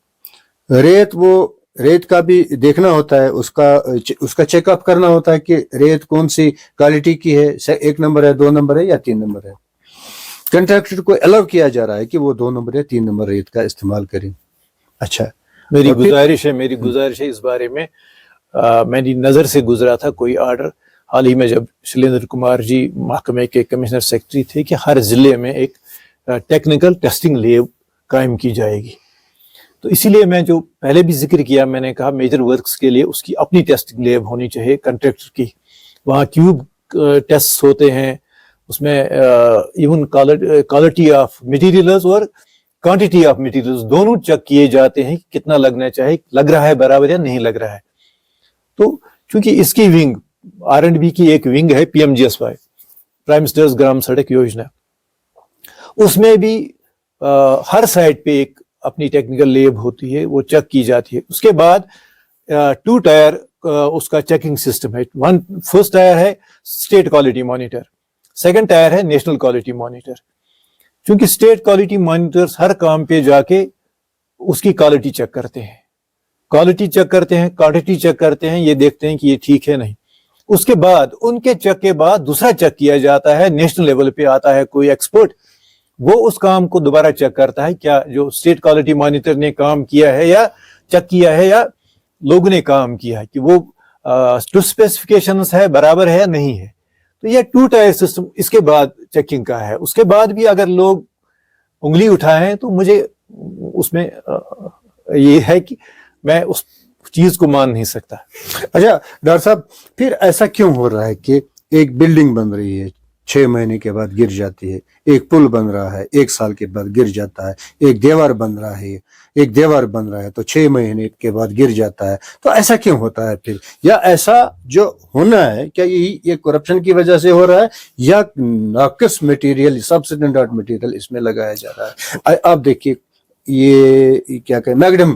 S1: ریت کا بھی دیکھنا ہوتا ہے, اس کا چیک اپ کرنا ہوتا ہے کہ ریت کون سی کوالٹی کی ہے, 1 نمبر ہے, 2 نمبر ہے یا 3 نمبر ہے. کنٹریکٹر کو الاؤ کیا جا رہا ہے کہ وہ 2 نمبر یا 3 نمبر ریت کا استعمال کریں. اچھا,
S2: میری گزارش ہے اس بارے میں, میری نظر سے گزرا تھا کوئی آرڈر حال ہی میں جب شیلیندر کمار جی محکمے کے کمشنر سیکرٹری تھے کہ ہر ضلع میں ایک ٹیکنیکل ٹیسٹنگ لیب قائم کی جائے گی. تو اسی لیے میں جو پہلے بھی ذکر کیا, میں نے کہا میجر ورکس کے لیے اس کی اپنی ٹیسٹنگ لیب ہونی چاہیے کنٹریکٹر کی. وہاں کیوب ٹیسٹ ہوتے ہیں, اس میں ایون کوالٹی آف مٹیریلز اور کوانٹٹی آف مٹیریلز دونوں چیک کیے جاتے ہیں کہ کتنا لگنا چاہیے, لگ رہا ہے برابر یا نہیں لگ رہا ہے. تو چونکہ اس کی ونگ R&B کی ایک ونگ ہے PMGSY, پرائم منسٹرز گرام سڑک یوجنا, اس میں بھی ہر سائٹ پہ ایک اپنی ٹیکنیکل لیب ہوتی ہے, وہ چیک کی جاتی ہے. اس کے بعد 2 ٹائر اس کا چیکنگ سسٹم ہے. فرسٹ ٹائر ہے state quality monitor, second tier ہے نیشنل کوالٹی مانیٹر. چونکہ اسٹیٹ کوالٹی مانیٹرز ہر کام پہ جا کے اس کی کوالٹی چیک کرتے ہیں, کوانٹٹی چیک کرتے ہیں, یہ دیکھتے ہیں کہ یہ ٹھیک ہے نہیں. اس کے بعد ان کے چیک کے بعد دوسرا چیک کیا جاتا ہے, نیشنل لیول پہ آتا ہے کوئی ایکسپرٹ, وہ اس کام کو دوبارہ چیک کرتا ہے کیا جو اسٹیٹ کوالٹی مانیٹر نے کام کیا ہے یا چیک کیا ہے یا لوگوں نے کام کیا ہے کہ وہ ٹو اسپیسیفکیشنز ہے, برابر ہے یا نہیں ہے. تو یہ 2 ٹائر سسٹم اس کے بعد چیکنگ کا ہے. اس کے بعد بھی اگر لوگ انگلی اٹھائیں تو مجھے اس میں یہ ہے کہ میں اس چیز کو مان نہیں سکتا.
S1: اچھا ڈاکٹر صاحب, پھر ایسا کیوں ہو رہا ہے کہ ایک بلڈنگ بن رہی ہے 6 مہینے کے بعد گر جاتی ہے, ایک پل بن رہا ہے 1 سال کے بعد گر جاتا ہے, ایک دیوار بن رہا ہے تو 6 مہینے کے بعد گر جاتا ہے, تو ایسا کیوں ہوتا ہے پھر؟ یا ایسا جو ہونا ہے کیا یہ کرپشن کی وجہ سے ہو رہا ہے یا ناقص مٹیریل, سب اسٹینڈرڈ مٹیریل اس میں لگایا جا رہا ہے؟ آپ دیکھیے یہ کیا کہ میگڈم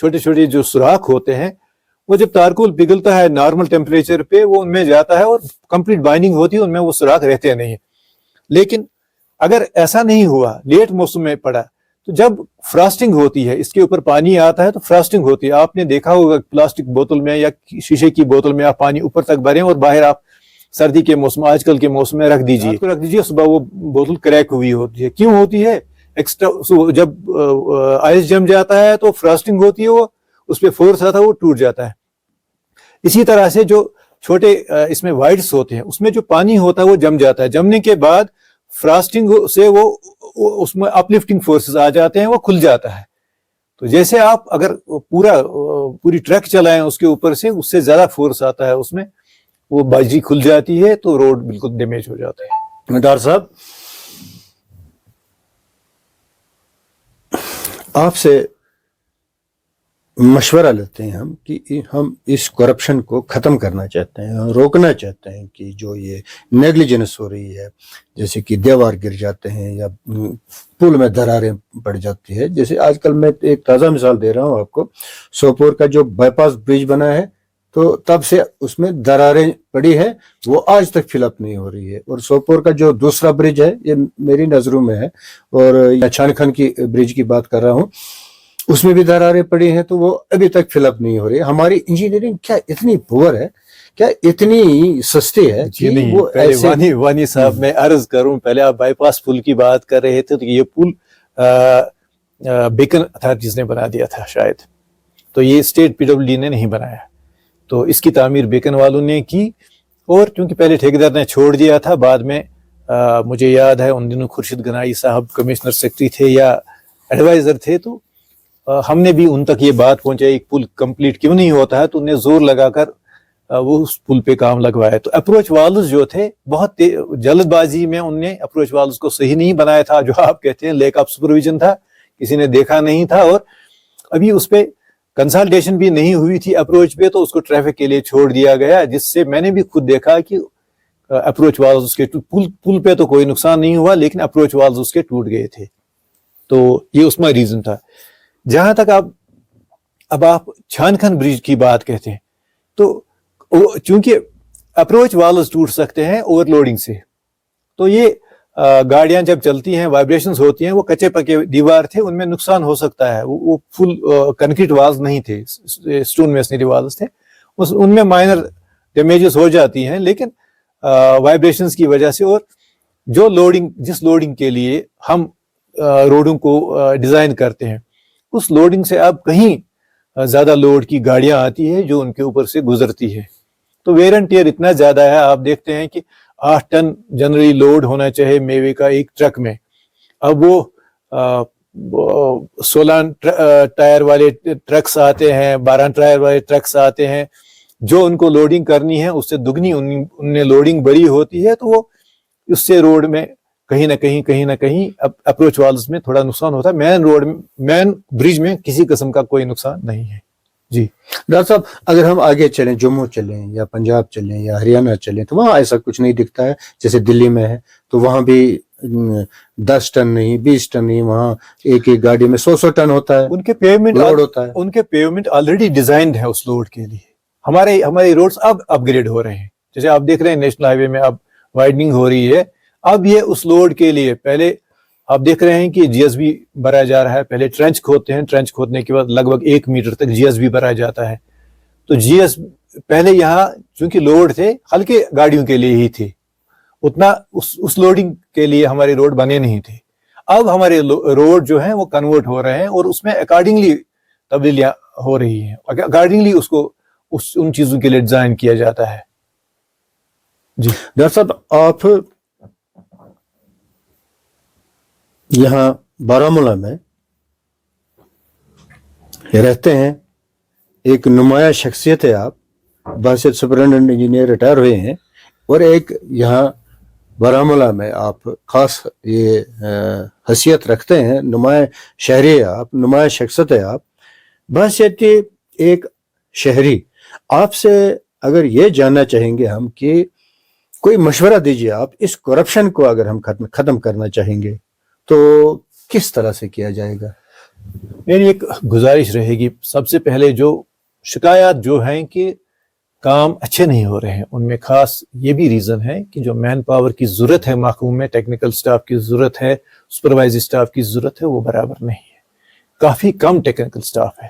S2: چھوٹے چھوٹے جو سوراخ ہوتے ہیں وہ جب تارکول پگھلتا ہے نارمل ٹیمپریچر پہ وہ ان میں جاتا ہے اور کمپلیٹ بائنڈنگ ہوتی ہے، ان میں وہ سوراخ رہتے نہیں ہیں. لیکن اگر ایسا نہیں ہوا، لیٹ موسم میں پڑا، تو جب فراسٹنگ ہوتی ہے، اس کے اوپر پانی آتا ہے تو فراسٹنگ ہوتی ہے. آپ نے دیکھا ہوگا پلاسٹک بوتل میں یا شیشے کی بوتل میں آپ پانی اوپر تک بھریں اور باہر آپ سردی کے موسم، آج کل کے موسم میں رکھ دیجئے، صبح وہ بوتل کریک ہوئی ہوتی ہے. کیوں ہوتی ہے؟ ایکسٹرا جب آئس جم جاتا ہے تو فراسٹنگ ہوتی ہے، وہ اس پہ فورس آتا ہے، وہ ٹوٹ جاتا ہے. اسی طرح سے جو چھوٹے اس میں وائٹس ہوتے ہیں، اس میں جو پانی ہوتا ہے وہ جم جاتا ہے. جمنے کے بعد فراسٹنگ سے وہ اس میں اپ لفٹنگ فورسز آ جاتے ہیں، وہ کھل جاتا ہے. تو جیسے آپ اگر پوری ٹرک چلائیں اس کے اوپر سے، اس سے زیادہ فورس آتا ہے، اس میں وہ باجی کھل جاتی ہے تو روڈ بالکل ڈیمیج ہو جاتا ہے.
S1: ڈاکٹر صاحب آپ سے مشورہ لیتے ہیں ہم کہ ہم اس کرپشن کو ختم کرنا چاہتے ہیں، روکنا چاہتے ہیں کہ جو یہ نیگلیجنس ہو رہی ہے، جیسے کہ دیوار گر جاتے ہیں یا پل میں دراریں پڑ جاتی ہے. جیسے آج کل میں ایک تازہ مثال دے رہا ہوں آپ کو، سوپور کا جو بائی پاس برج بنا ہے تو تب سے اس میں دراریں پڑی ہے، وہ آج تک فل اپ نہیں ہو رہی ہے. اور سوپور کا جو دوسرا برج ہے، یہ میری نظروں میں ہے، اور چھان کی برج کی بات کر رہا ہوں، اس میں بھی دراریں پڑی ہیں تو وہ ابھی تک فل اپ نہیں ہو رہی. ہماری انجینئرنگ کیا اتنی پور ہے، کیا اتنی سستی ہے کہ وہ ایسے
S2: وانی صاحب میں عرض کروں، پہلے آپ بائی پاس پل کی بات کر رہے تھے تو یہ پل بیکن اتھارٹیز نے بنا دیا تھا شاید، تو یہ اسٹیٹ پی ڈبلیو ڈی نے نہیں بنایا. تو اس کی تعمیر بیکن والوں نے کی، اور کیونکہ پہلے ٹھیکیدار نے چھوڑ دیا تھا، بعد میں مجھے یاد ہے ان دنوں خورشید گنائی صاحب کمشنر سیکرٹری تھے یا ایڈوائزر تھے، تو ہم نے بھی ان تک یہ بات پہنچائی پل کمپلیٹ کیوں نہیں ہوتا ہے، تو انہیں زور لگا کر وہ اس پل پہ کام لگوایا. تو اپروچ والز جو تھے بہت جلد بازی میں ان نے اپروچ والز کو صحیح نہیں بنایا تھا، جو آپ کہتے ہیں لیک آف سپرویژن تھا، کسی نے دیکھا نہیں تھا، اور ابھی اس پہ کنسلٹیشن بھی نہیں ہوئی تھی اپروچ پہ، تو اس کو ٹریفک کے لیے چھوڑ دیا گیا، جس سے میں نے بھی خود دیکھا کہ اپروچ والز اس کے پل پہ تو کوئی نقصان نہیں ہوا، لیکن اپروچ والز اس کے ٹوٹ گئے تھے. تو یہ اس میں ریزن تھا. جہاں تک اب آپ چھان کھن برج کی بات کہتے ہیں، تو چونکہ اپروچ والز ٹوٹ سکتے ہیں اوور لوڈنگ سے، تو یہ گاڑیاں جب چلتی ہیں وائبریشنز ہوتی ہیں، وہ کچے پکے دیوار تھے، ان میں نقصان ہو سکتا ہے. وہ فل کنکریٹ والز نہیں تھے، اسٹون میسنری والز تھے، ان میں مائنر ڈیمیجز ہو جاتی ہیں، لیکن وائبریشنز کی وجہ سے. اور جو جس لوڈنگ کے لیے ہم روڈوں کو ڈیزائن کرتے ہیں، اس لوڈنگ سے اب کہیں زیادہ لوڈ کی گاڑیاں آتی ہے جو ان کے اوپر سے گزرتی ہے، تو ویئر اینڈ ٹیئر اتنا زیادہ ہے. آپ دیکھتے ہیں کہ 8 ٹن جنرلی لوڈ ہونا چاہے میوے کا ایک ٹرک میں، اب وہ 16 ٹائر والے ٹرکس آتے ہیں، 12 ٹائر والے ٹرکس آتے ہیں، جو ان کو لوڈنگ کرنی ہے اس سے دگنی ان نے لوڈنگ بڑی ہوتی ہے، تو وہ اس سے روڈ میں کہیں نہ کہیں اپروچ والز میں تھوڑا نقصان ہوتا ہے. مین برج میں کسی قسم کا کوئی نقصان نہیں ہے. جی
S1: ڈاکٹر صاحب، اگر ہم آگے چلیں، جموں چلیں یا پنجاب چلیں یا ہریانہ چلیں، تو وہاں ایسا کچھ نہیں دکھتا ہے. جیسے دلی میں ہے تو وہاں بھی 10 ٹن نہیں، 20 ٹن نہیں، وہاں ایک گاڑی میں 100 ٹن ہوتا ہے،
S2: ان کے پیمنٹ
S1: لوڈ ہوتا ہے.
S2: ان کے پیمنٹ آلریڈی ڈیزائنڈ ہے اس لوڈ کے لیے. ہمارے روڈز اب اپ گریڈ ہو رہے ہیں، جیسے آپ دیکھ رہے ہیں نیشنل ہائی وے میں اب وائڈنگ ہو رہی ہے. اب یہ اس لوڈ کے لیے پہلے آپ دیکھ رہے ہیں کہ جی ایس بی بھرا جا رہا ہے. پہلے ٹرینچ کھودتے ہیں، ٹرینچ کھودنے کے بعد لگ بھگ 1 میٹر تک جی ایس بی بھرا جاتا ہے. تو جی ایس پہلے یہاں چونکہ لوڈ تھے ہلکے گاڑیوں کے لیے ہی تھے، اتنا اس لوڈنگ کے لیے ہمارے روڈ بنے نہیں تھے. اب ہمارے روڈ جو ہیں وہ کنورٹ ہو رہے ہیں، اور اس میں اکارڈنگلی تبدیلیاں ہو رہی ہیں، اکارڈنگلی اس کو ان چیزوں کے لیے ڈیزائن کیا جاتا ہے. جی
S1: ڈاکٹر صاحب، آپ یہاں بارہمولہ میں رہتے ہیں، ایک نمایاں شخصیت ہے آپ، بحیثیت سپرنٹینڈنٹ انجینئر ریٹائر ہوئے ہیں، اور ایک یہاں بارہمولہ میں آپ خاص یہ حیثیت رکھتے ہیں، نمایاں شہری ہے آپ، نمایاں شخصیت ہے آپ. بحیثیت ایک شہری آپ سے اگر یہ جاننا چاہیں گے ہم کہ کوئی مشورہ دیجیے آپ، اس کرپشن کو اگر ہم ختم کرنا چاہیں گے تو کس طرح سے کیا جائے گا؟
S2: میری ایک گزارش رہے گی، سب سے پہلے جو شکایات جو ہیں کہ کام اچھے نہیں ہو رہے ہیں، ان میں خاص یہ بھی ریزن ہے کہ جو مین پاور کی ضرورت ہے محکموں میں، ٹیکنیکل سٹاف کی ضرورت ہے، سپروائزری سٹاف کی ضرورت ہے، وہ برابر نہیں ہے، کافی کم ٹیکنیکل سٹاف ہے۔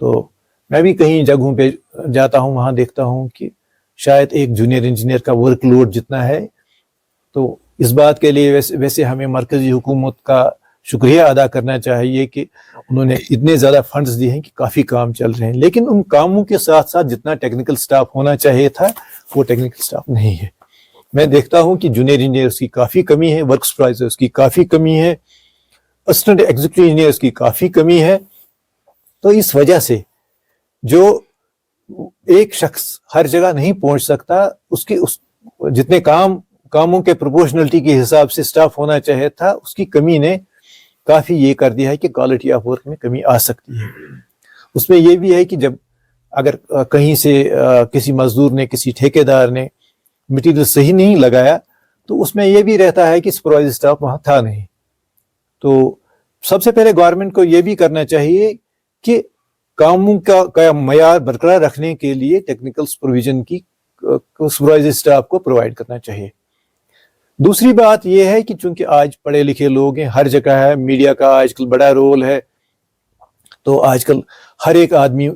S2: تو میں بھی کہیں جگہوں پہ جاتا ہوں، وہاں دیکھتا ہوں کہ شاید ایک جونیئر انجینئر کا ورک لوڈ جتنا ہے، تو اس بات کے لیے ویسے ہمیں مرکزی حکومت کا شکریہ ادا کرنا چاہیے کہ انہوں نے اتنے زیادہ فنڈز دیے ہیں کہ کافی کام چل رہے ہیں، لیکن ان کاموں کے ساتھ ساتھ جتنا ٹیکنیکل سٹاف ہونا چاہیے تھا وہ ٹیکنیکل سٹاف نہیں ہے۔ میں دیکھتا ہوں کہ جونیئر انجینئرس کی کافی کمی ہے، ورک سپروائزرس کی کافی کمی ہے، اسسٹنٹ ایگزیکٹو انجینئرس کی کافی کمی ہے۔ تو اس وجہ سے جو ایک شخص ہر جگہ نہیں پہنچ سکتا، اس جتنے کاموں کے پروپورشنلٹی کے حساب سے سٹاف ہونا چاہیے تھا، اس کی کمی نے کافی یہ کر دیا ہے کہ کوالٹی آف ورک میں کمی آ سکتی ہے۔ اس میں یہ بھی ہے کہ جب اگر کہیں سے کسی مزدور نے، کسی ٹھیکیدار نے مٹیریل صحیح نہیں لگایا تو اس میں یہ بھی رہتا ہے کہ سپروائزری سٹاف وہاں تھا نہیں۔ تو سب سے پہلے گورنمنٹ کو یہ بھی کرنا چاہیے کہ کاموں کا معیار برقرار رکھنے کے لیے ٹیکنیکل سپرویژن کی سپروائزری سٹاف کو پرووائڈ کرنا چاہیے۔ دوسری بات یہ ہے کہ چونکہ آج پڑھے لکھے لوگ ہیں، ہر جگہ ہے، میڈیا کا آج کل بڑا رول ہے، تو آج کل ہر ایک آدمی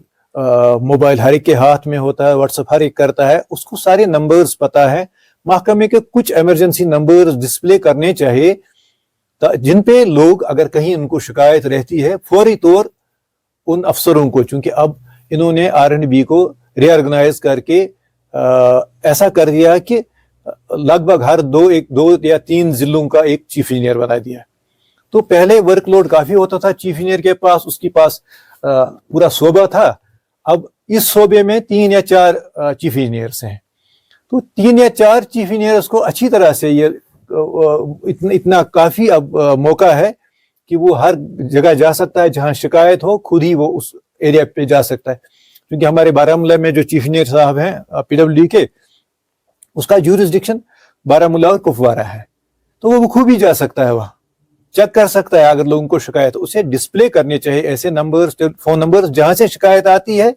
S2: موبائل ہر ایک کے ہاتھ میں ہوتا ہے، واٹس ایپ ہر ایک کرتا ہے، اس کو سارے نمبرز پتا ہے۔ محکمے کے کچھ ایمرجنسی نمبرز ڈسپلے کرنے چاہیے جن پہ لوگ اگر کہیں ان کو شکایت رہتی ہے فوری طور ان افسروں کو، چونکہ اب انہوں نے R&B کو ری آرگنائز کر کے ایسا کر دیا کہ لگ بھگ ہر دو یا تین ضلعوں کا ایک چیف انجینئر بنا دیا۔ تو پہلے ورک لوڈ کافی ہوتا تھا چیف انجینئر کے پاس، اس کے پاس پورا صوبہ تھا، اب اس صوبے میں 3 یا 4 چیف انجینئرس ہیں، تو 3 یا 4 چیف انجینئرس کو اچھی طرح سے یہ اتنا کافی اب موقع ہے کہ وہ ہر جگہ جا سکتا ہے، جہاں شکایت ہو خود ہی وہ اس ایریا پہ جا سکتا ہے۔ کیونکہ ہمارے بارہمولہ میں جو چیف انجینئر صاحب ہیں PWD کے، اس کا جورسڈکشن بارہمولہ اور کپوارہ ہے، تو وہ خود ہی جا سکتا ہے، وہاں چیک کر سکتا ہے اگر لوگوں کو شکایت، اسے ڈسپلے کرنے چاہیے ایسے نمبر، فون نمبر جہاں سے شکایت آتی ہے،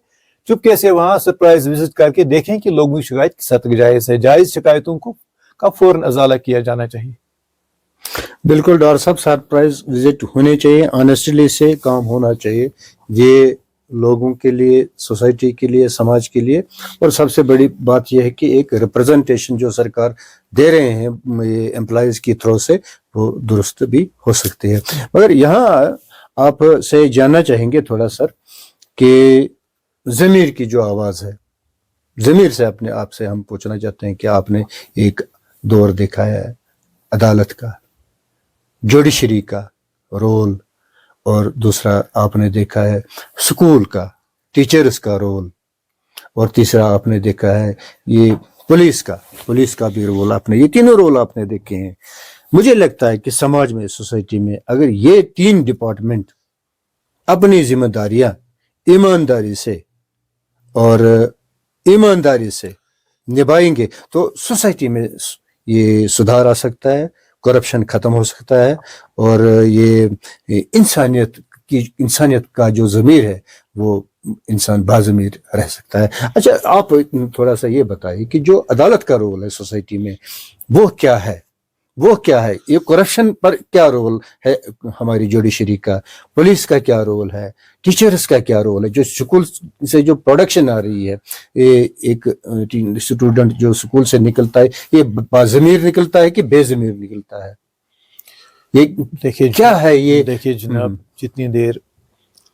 S2: چپکے سے وہاں سرپرائز وزٹ کر کے دیکھیں کہ لوگوں کی شکایت کس حد تک جائز ہے، جائز شکایتوں کا فوراً ازالہ کیا جانا چاہیے۔
S1: بالکل ڈاکٹر صاحب، سرپرائز وزٹ ہونے چاہیے، آنیسٹلی سے کام ہونا چاہیے، یہ لوگوں کے لیے، سوسائٹی کے لیے، سماج کے لیے، اور سب سے بڑی بات یہ ہے کہ ایک ریپرزنٹیشن جو سرکار دے رہے ہیں امپلائیز کی تھرو سے، وہ درست بھی ہو سکتی ہے۔ مگر یہاں آپ سے جاننا چاہیں گے تھوڑا سر کہ ضمیر کی جو آواز ہے، ضمیر سے آپ سے ہم پوچھنا چاہتے ہیں کہ آپ نے ایک دور دیکھا ہے عدالت کا، جوڈیشری کا رول، اور دوسرا آپ نے دیکھا ہے سکول کا، ٹیچرز کا رول، اور تیسرا آپ نے دیکھا ہے یہ پولیس کا بھی رول، آپ نے یہ تینوں رول آپ نے دیکھے ہیں۔ مجھے لگتا ہے کہ سماج میں، سوسائٹی میں اگر یہ 3 ڈپارٹمنٹ اپنی ذمہ داریاں ایمانداری سے نبھائیں گے تو سوسائٹی میں یہ سدھار آ سکتا ہے، کرپشن ختم ہو سکتا ہے، اور یہ انسانیت کا جو ضمیر ہے وہ انسان باضمیر رہ سکتا ہے۔ اچھا، آپ تھوڑا سا یہ بتائیے کہ جو عدالت کا رول ہے سوسائٹی میں وہ کیا ہے؟ یہ کرپشن پر کیا رول ہے ہماری جوڈیشری کا؟ پولیس کا کیا رول ہے؟ ٹیچرز کا کیا رول ہے؟ جو سکول سے جو پروڈکشن آ رہی ہے، ایک اسٹوڈنٹ جو سکول سے نکلتا ہے، یہ باضمیر نکلتا ہے کہ بے ضمیر نکلتا ہے؟ یہ
S2: دیکھیے
S1: کیا ہے یہ؟
S2: دیکھیے جناب، جتنی دیر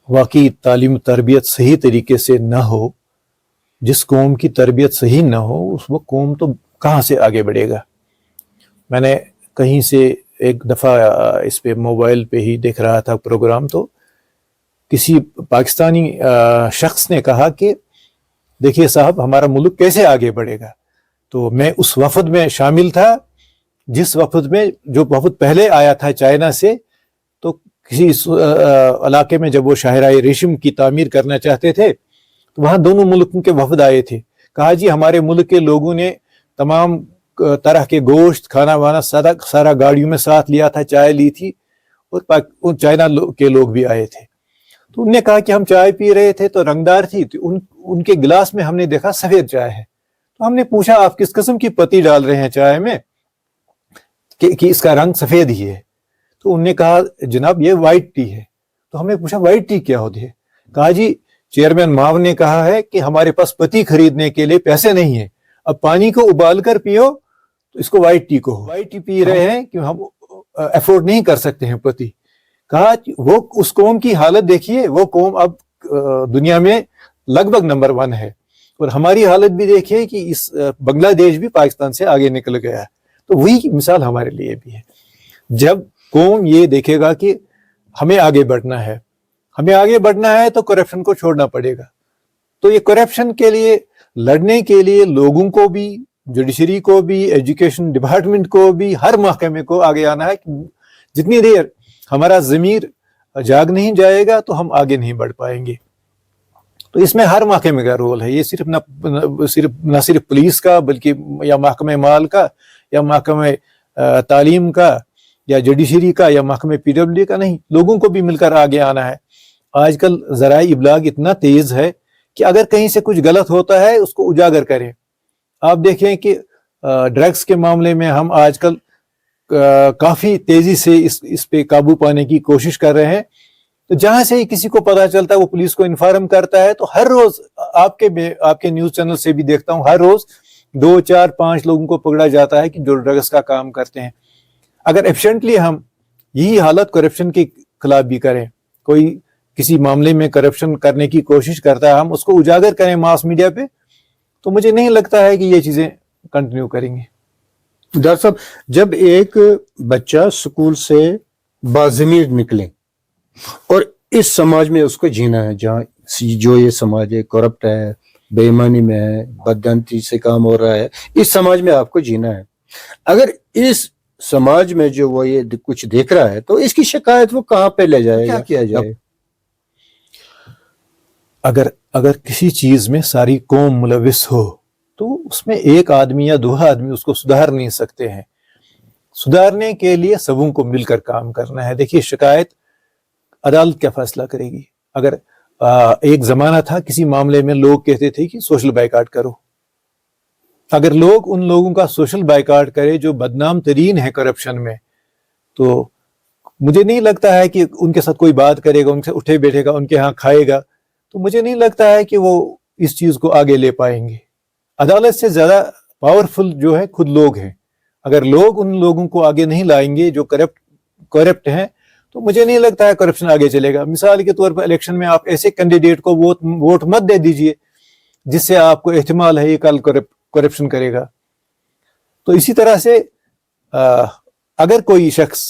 S2: واقعی تعلیم و تربیت صحیح طریقے سے نہ ہو، جس قوم کی تربیت صحیح نہ ہو، وہ قوم تو کہاں سے آگے بڑھے گا؟ میں نے کہیں سے ایک دفعہ اس پہ موبائل پہ ہی دیکھ رہا تھا پروگرام، تو کسی پاکستانی شخص نے کہا کہ دیکھیے صاحب، ہمارا ملک کیسے آگے بڑھے گا؟ تو میں اس وفد میں شامل تھا، جس وفد میں جو وفد پہلے آیا تھا چائنا سے، تو کسی علاقے میں جب وہ شاہراہ ریشم کی تعمیر کرنا چاہتے تھے تو وہاں دونوں ملکوں کے وفد آئے تھے۔ کہا جی ہمارے ملک کے لوگوں نے تمام طرح کے گوشت، کھانا وانا سارا گاڑیوں میں ساتھ لیا تھا، چائے لی تھی، اور چائنا کے لوگ بھی آئے تھے. تو انہوں نے کہا کہ ہم چائے پی رہے تھے تو رنگدار تھی, تو ان کے گلاس میں ہم نے دیکھا سفید چائے ہے. تو ہم نے پوچھا آپ کس قسم کی پتی ڈال رہے ہیں چائے میں کہ اس کا رنگ سفید ہی ہے. تو انہوں نے کہا جناب یہ وائٹ ٹی ہے. تو ہم نے پوچھا وائٹ ٹی کیا ہوتی ہے؟ کہا جی چیئرمین ماو نے کہا ہے کہ ہمارے پاس پتی خریدنے کے لیے پیسے نہیں ہیں, اب پانی کو ابال کر پیو تو اس کو وائٹ ٹی کو وائٹ ٹی پی رہے ہیں کہ ہم افورڈ نہیں کر سکتے ہیں پتی. کہا وہ اس قوم کی حالت دیکھیے, وہ قوم اب دنیا میں لگ بھگ نمبر 1 ہے, اور ہماری حالت بھی دیکھیے کہ اس بنگلہ دیش بھی پاکستان سے آگے نکل گیا ہے. تو وہی مثال ہمارے لیے بھی ہے. جب قوم یہ دیکھے گا کہ ہمیں آگے بڑھنا ہے تو کرپشن کو چھوڑنا پڑے گا. تو یہ کرپشن کے لیے لڑنے کے لیے لوگوں کو بھی, جوڈیشری کو بھی, ایجوکیشن ڈپارٹمنٹ کو بھی, ہر محکمے کو آگے آنا ہے. جتنی دیر ہمارا ضمیر جاگ نہیں جائے گا تو ہم آگے نہیں بڑھ پائیں گے. تو اس میں ہر محکمے کا رول ہے. یہ نہ صرف پولیس کا بلکہ یا محکمہ مال کا یا محکمہ تعلیم کا یا جوڈیشری کا یا محکمہ پی ڈبلیو ڈی کا نہیں, لوگوں کو بھی مل کر آگے آنا ہے. آج کل ذرائع ابلاغ اتنا تیز ہے کہ اگر کہیں سے کچھ غلط ہوتا ہے اس کو اجاگر کریں. آپ دیکھیں کہ ڈرگس کے معاملے میں ہم آج کل کافی تیزی سے اس پہ قابو پانے کی کوشش کر رہے ہیں. تو جہاں سے ہی کسی کو پتا چلتا ہے وہ پولیس کو انفارم کرتا ہے. تو ہر روز آپ کے نیوز چینل سے بھی دیکھتا ہوں, ہر روز 2, 4, 5 لوگوں کو پکڑا جاتا ہے کہ جو ڈرگس کا کام کرتے ہیں. اگر ایفیشنٹلی ہم یہی حالت کرپشن کے خلاف بھی کریں, کوئی کسی معاملے میں کرپشن کرنے کی کوشش کرتا ہے, ہم اس کو اجاگر کریں ماس میڈیا پہ, تو مجھے نہیں لگتا ہے کہ یہ چیزیں کنٹینیو کریں گے.
S1: ڈاکٹر صاحب, جب ایک بچہ سکول سے باضمیر نکلے اور اس سماج میں اس کو جینا ہے جہاں جو یہ سماج ہے کرپٹ ہے, بے ایمانی میں ہے, بددانتی سے کام ہو رہا ہے, اس سماج میں آپ کو جینا ہے. اگر اس سماج میں جو وہ یہ کچھ دیکھ رہا ہے تو اس کی شکایت وہ کہاں پہ لے جائے, کیا کیا جائے؟
S2: اگر کسی چیز میں ساری قوم ملوث ہو تو اس میں ایک آدمی یا 2 آدمی اس کو سدھار نہیں سکتے ہیں. سدھارنے کے لیے سبوں کو مل کر کام کرنا ہے. دیکھیے شکایت عدالت کیا فیصلہ کرے گی. اگر ایک زمانہ تھا کسی معاملے میں لوگ کہتے تھے کہ سوشل بائیکاٹ کرو. اگر لوگ ان لوگوں کا سوشل بائیکاٹ کرے جو بدنام ترین ہے کرپشن میں, تو مجھے نہیں لگتا ہے کہ ان کے ساتھ کوئی بات کرے گا, ان سے اٹھے بیٹھے گا, ان کے ہاں کھائے گا. تو مجھے نہیں لگتا ہے کہ وہ اس چیز کو آگے لے پائیں گے. عدالت سے زیادہ پاورفل جو ہے خود لوگ ہیں. اگر لوگ ان لوگوں کو آگے نہیں لائیں گے جو کرپٹ ہیں, تو مجھے نہیں لگتا ہے کرپشن آگے چلے گا. مثال کے طور پر الیکشن میں آپ ایسے کینڈیڈیٹ کو ووٹ مت دے دیجئے جس سے آپ کو احتمال ہے یہ کل کرپشن کرے گا. تو اسی طرح سے اگر کوئی شخص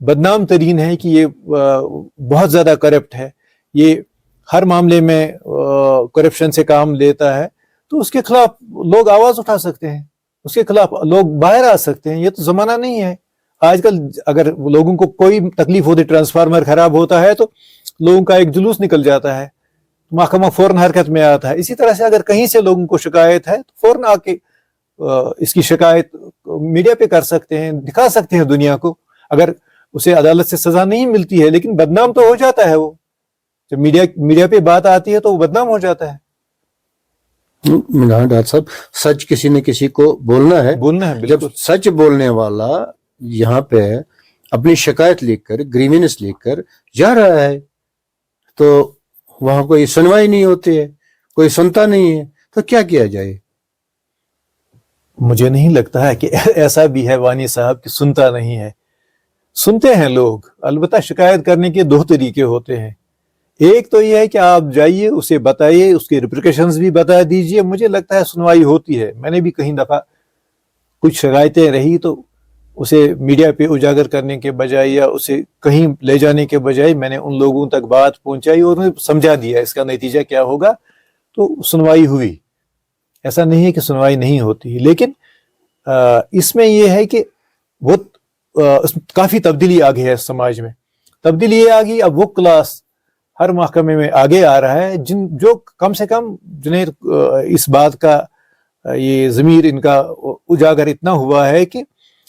S2: بدنام ترین ہے کہ یہ بہت زیادہ کرپٹ ہے, یہ ہر معاملے میں کرپشن سے کام لیتا ہے, تو اس کے خلاف لوگ آواز اٹھا سکتے ہیں, اس کے خلاف لوگ باہر آ سکتے ہیں. یہ تو زمانہ نہیں ہے. آج کل اگر لوگوں کو کوئی تکلیف ہوتی, ٹرانسفارمر خراب ہوتا ہے تو لوگوں کا ایک جلوس نکل جاتا ہے, محکمہ فوراً حرکت میں آتا ہے. اسی طرح سے اگر کہیں سے لوگوں کو شکایت ہے تو فوراً آ کے اس کی شکایت میڈیا پہ کر سکتے ہیں, دکھا سکتے ہیں دنیا کو. اگر اسے عدالت سے سزا نہیں ملتی ہے لیکن بدنام تو ہو جاتا ہے. وہ جب میڈیا پہ بات آتی ہے تو وہ بدنام ہو جاتا ہے.
S1: ڈاکٹر صاحب, سچ کسی نے کسی کو بولنا ہے. جب سچ بولنے والا یہاں پہ اپنی شکایت لکھ کر, گریونس لکھ کر جا رہا ہے تو وہاں کوئی سنوائی نہیں ہوتی ہے, کوئی سنتا نہیں ہے, تو کیا کیا جائے؟
S2: مجھے نہیں لگتا ہے کہ ایسا بھی ہے وانی صاحب کہ سنتا نہیں ہے. سنتے ہیں لوگ, البتہ شکایت کرنے کے 2 طریقے ہوتے ہیں. ایک تو یہ ہے کہ آپ جائیے, اسے بتائیے, اس کے ریپریکیشنز بھی بتا دیجئے. مجھے لگتا ہے سنوائی ہوتی ہے. میں نے بھی کہیں دفعہ کچھ شکایتیں رہی تو اسے میڈیا پہ اجاگر کرنے کے بجائے یا اسے کہیں لے جانے کے بجائے میں نے ان لوگوں تک بات پہنچائی اور انہیں سمجھا دیا اس کا نتیجہ کیا ہوگا, تو سنوائی ہوئی. ایسا نہیں ہے کہ سنوائی نہیں ہوتی, لیکن اس میں یہ ہے کہ وہ کافی تبدیلی آ گئی ہے سماج میں. تبدیلی یہ آ گئی, اب وہ کلاس ہر محکمے میں آگے آ رہا ہے جو کم سے کم جنہیں اس بات کا یہ ضمیر ان کا اجاگر اتنا ہوا ہے کہ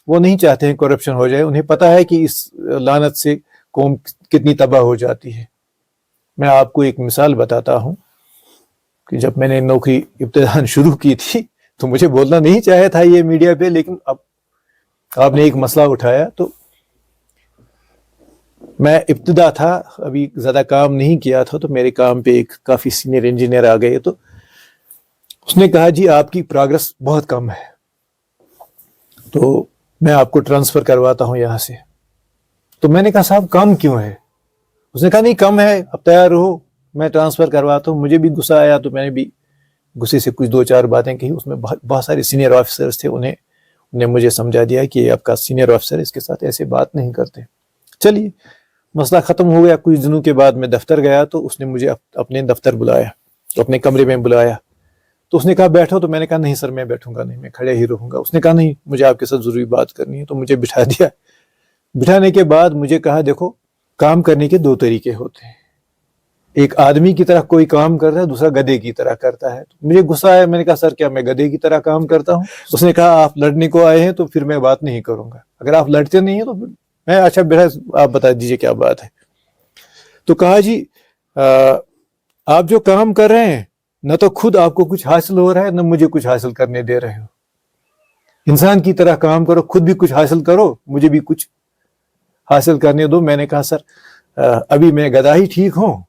S2: وہ نہیں چاہتے ہیں کرپشن ہو جائے. انہیں پتا ہے کہ اس لعنت سے قوم کتنی تباہ ہو جاتی ہے. میں آپ کو ایک مثال بتاتا ہوں کہ جب میں نے نوکری ابتداء شروع کی تھی تو مجھے بولنا نہیں چاہا تھا یہ میڈیا پہ، لیکن اب آپ نے ایک مسئلہ اٹھایا تو میں ابتدا تھا، ابھی زیادہ کام نہیں کیا تھا، تو میرے کام پہ ایک کافی سینئر انجینئر آ گئے، تو اس نے کہا جی آپ کی پروگرس بہت کم ہے، تو میں آپ کو ٹرانسفر کرواتا ہوں یہاں سے. تو میں نے کہا صاحب کم کیوں ہے؟ اس نے کہا نہیں کم ہے، اب تیار رہو میں ٹرانسفر کرواتا ہوں. مجھے بھی غصہ آیا تو میں نے بھی غصے سے کچھ 2-4 باتیں کہی. اس میں بہت سارے سینئر آفیسرز تھے، انہیں مجھے سمجھا دیا کہ یہ آپ کا سینئر آفیسر، اس کے ساتھ ایسے بات نہیں کرتے. چلیے مسئلہ ختم ہو گیا. کچھ دنوں کے بعد میں دفتر گیا تو اس نے مجھے اپنے دفتر بلایا، اپنے کمرے میں بلایا. تو اس نے کہا بیٹھو، تو میں نے کہا نہیں سر میں بیٹھوں گا نہیں، میں کھڑے ہی رہوں گا. اس نے کہا نہیں مجھے آپ کے ساتھ ضروری بات کرنی ہے، تو مجھے بٹھا دیا. بٹھانے کے بعد مجھے کہا دیکھو کام کرنے کے 2 طریقے ہوتے ہیں، ایک آدمی کی طرح کوئی کام کرتا ہے، دوسرا گدھے کی طرح کرتا ہے. تو مجھے غصہ آیا، میں نے کہا سر کیا میں گدھے کی طرح کام کرتا ہوں؟ اس نے کہا آپ لڑنے کو آئے ہیں تو پھر میں بات نہیں کروں گا، اگر آپ لڑتے نہیں ہیں تو میں اچھا بیٹا آپ بتا دیجیے کیا بات ہے. تو کہا جی آپ جو کام کر رہے ہیں نہ تو خود آپ کو کچھ حاصل ہو رہا ہے، نہ مجھے کچھ حاصل کرنے دے رہے ہو. انسان کی طرح کام کرو، خود بھی کچھ حاصل کرو، مجھے بھی کچھ حاصل کرنے دو. میں نے کہا سر ابھی میں گدھا ہی ٹھیک ہوں،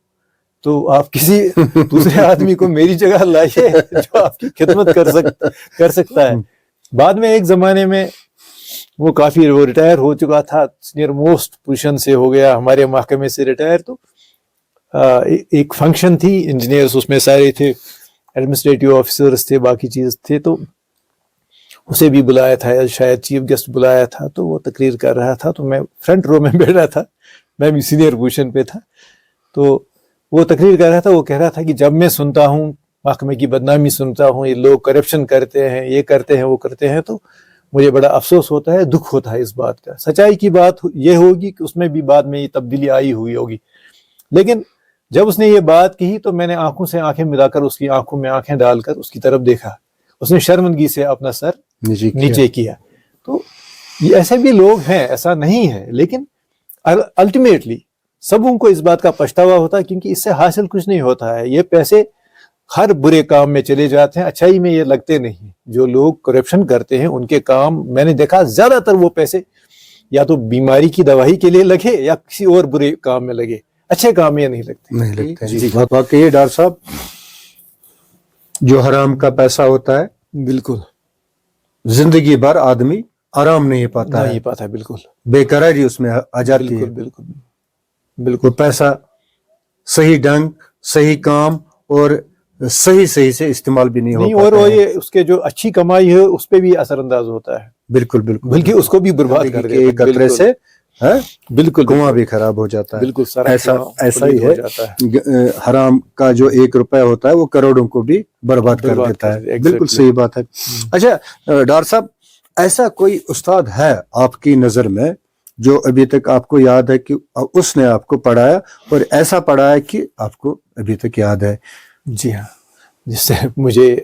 S2: تو آپ کسی دوسرے آدمی کو میری جگہ لائیے جو آپ کی خدمت کر سکتا ہے. بعد میں ایک زمانے میں وہ کافی ریٹائر ہو چکا تھا، سینئر موسٹ پوزیشن سے ہو گیا، ہمارے محکمے سے ریٹائر. تو ایک فنکشن تھی، انجینئرز اس میں سارے تھے، ایڈمنسٹریٹو آفیسرز تھے، باقی چیز تھے. تو اسے بھی بلایا تھا، شاید چیف گیسٹ بلایا تھا، تو وہ تقریر کر رہا تھا. تو میں فرنٹ رو میں بیٹھا تھا، میں بھی سینئر پوزیشن پہ تھا. تو وہ تقریر کر رہا تھا، وہ کہہ رہا تھا کہ جب میں سنتا ہوں محکمے کی بدنامی سنتا ہوں، یہ لوگ کرپشن کرتے ہیں، یہ کرتے ہیں وہ کرتے ہیں، تو مجھے بڑا افسوس ہوتا ہے، دکھ ہوتا ہے اس بات کا. سچائی کی بات یہ ہوگی کہ اس میں بھی بعد میں یہ تبدیلی آئی ہوئی ہوگی، لیکن جب اس نے یہ بات کہی تو میں نے آنکھوں سے آنکھیں ملا کر اس کی آنکھوں میں آنکھیں ڈال کر اس کی طرف دیکھا. اس نے شرمندگی سے اپنا سر نیچے کیا. تو یہ ایسے بھی لوگ ہیں، ایسا نہیں ہے، لیکن الٹیمیٹلی سبوں کو اس بات کا پچھتاوا ہوتا ہے، کیونکہ اس سے حاصل کچھ نہیں ہوتا ہے. یہ پیسے ہر برے کام میں چلے جاتے ہیں، اچھائی میں یہ لگتے نہیں. جو لوگ کرپشن کرتے ہیں ان کے کام میں نے دیکھا زیادہ تر وہ پیسے یا تو بیماری کی دوائی کے لیے لگے یا کسی اور برے کام میں لگے، اچھے کام میں نہیں لگتے.
S1: جی واقعی ڈاکٹر صاحب، جو حرام کا پیسہ ہوتا ہے
S2: بالکل
S1: زندگی بھر آدمی آرام نہیں پاتا
S2: ہے، بالکل
S1: بے قراری اس میں آ جاتی ہے.
S2: بالکل
S1: پیسہ صحیح ڈنگ، صحیح کام اور صحیح سے استعمال بھی نہیں ہو پاتا
S2: اور یہ اس کے جو اچھی کمائی ہے اس پہ بھی اثر انداز ہوتا ہے.
S1: بالکل
S2: بلکہ اس کو بھی برباد کر دیتا ہے.
S1: ایک قطرے سے
S2: بالکل
S1: کنواں بھی خراب ہو جاتا ہے.
S2: بالکل
S1: ایسا ہی ہے، حرام کا جو 1 روپے ہوتا ہے وہ کروڑوں کو بھی برباد کر دیتا ہے. بالکل صحیح بات ہے. اچھا ڈاکٹر صاحب، ایسا کوئی استاد ہے آپ کی نظر میں جو ابھی تک آپ کو یاد ہے کہ اس نے آپ کو پڑھایا اور ایسا پڑھایا کہ آپ کو ابھی تک یاد ہے؟
S2: جی ہاں، جس سے مجھے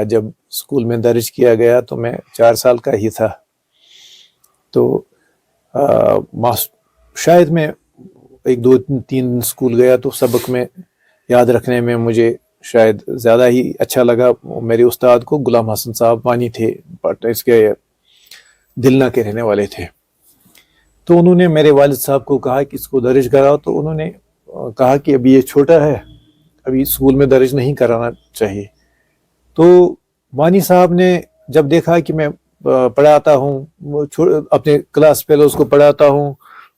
S2: جب اسکول میں درج کیا گیا تو میں 4 سال کا ہی تھا. تو شاید میں 1-2-3 اسکول گیا تو سبق میں یاد رکھنے میں مجھے شاید زیادہ ہی اچھا لگا. میرے استاد کو غلام حسن صاحب وانی تھے، اس کے دلنا کے رہنے والے تھے. تو انہوں نے میرے والد صاحب کو کہا کہ اس کو درج کراؤ. تو انہوں نے کہا کہ ابھی یہ چھوٹا ہے، ابھی اسکول میں درج نہیں کرانا چاہیے. تو وانی صاحب نے جب دیکھا کہ میں پڑھاتا ہوں، اپنے کلاس فیلوز کو پڑھاتا ہوں،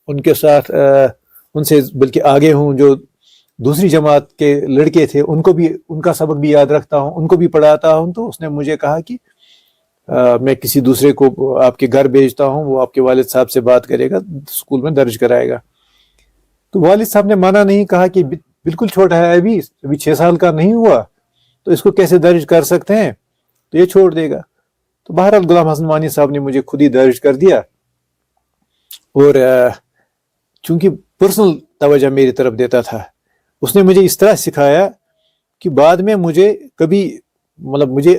S2: ان کے ساتھ ان سے بلکہ آگے ہوں، جو دوسری جماعت کے لڑکے تھے ان کو بھی ان کا سبق بھی یاد رکھتا ہوں، ان کو بھی پڑھاتا ہوں. تو اس نے مجھے کہا کہ میں کسی دوسرے کو آپ کے گھر بھیجتا ہوں، وہ آپ کے والد صاحب سے بات کرے گا، اسکول میں درج کرائے گا. تو والد صاحب نے مانا نہیں، کہا کہ بالکل چھوٹا ہے، ابھی 6 سال کا نہیں ہوا، تو اس کو کیسے درج کر سکتے ہیں، تو یہ چھوڑ دے گا. تو بہرحال غلام حسن وانی صاحب نے مجھے خود ہی درج کر دیا. اور چونکہ پرسنل توجہ میری طرف دیتا تھا، اس نے مجھے اس طرح سکھایا کہ بعد میں مجھے کبھی مجھے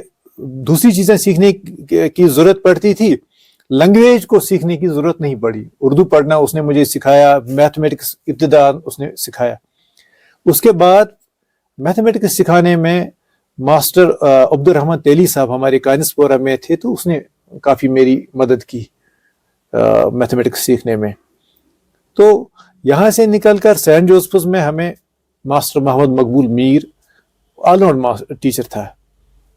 S2: دوسری چیزیں سیکھنے کی ضرورت پڑتی تھی، لینگویج کو سیکھنے کی ضرورت نہیں پڑی. اردو پڑھنا اس نے مجھے سکھایا, میتھمیٹکس ابتداء اس نے سکھایا. اس کے بعد میتھمیٹکس سکھانے میں ماسٹر عبد الرحمن تیلی صاحب ہمارے کانسپورہ میں تھے, تو اس نے کافی میری مدد کی میتھمیٹکس سیکھنے میں. تو یہاں سے نکل کر سینٹ جوزفس میں ہمیں ماسٹر محمد مقبول میر آل راؤنڈ ٹیچر تھا,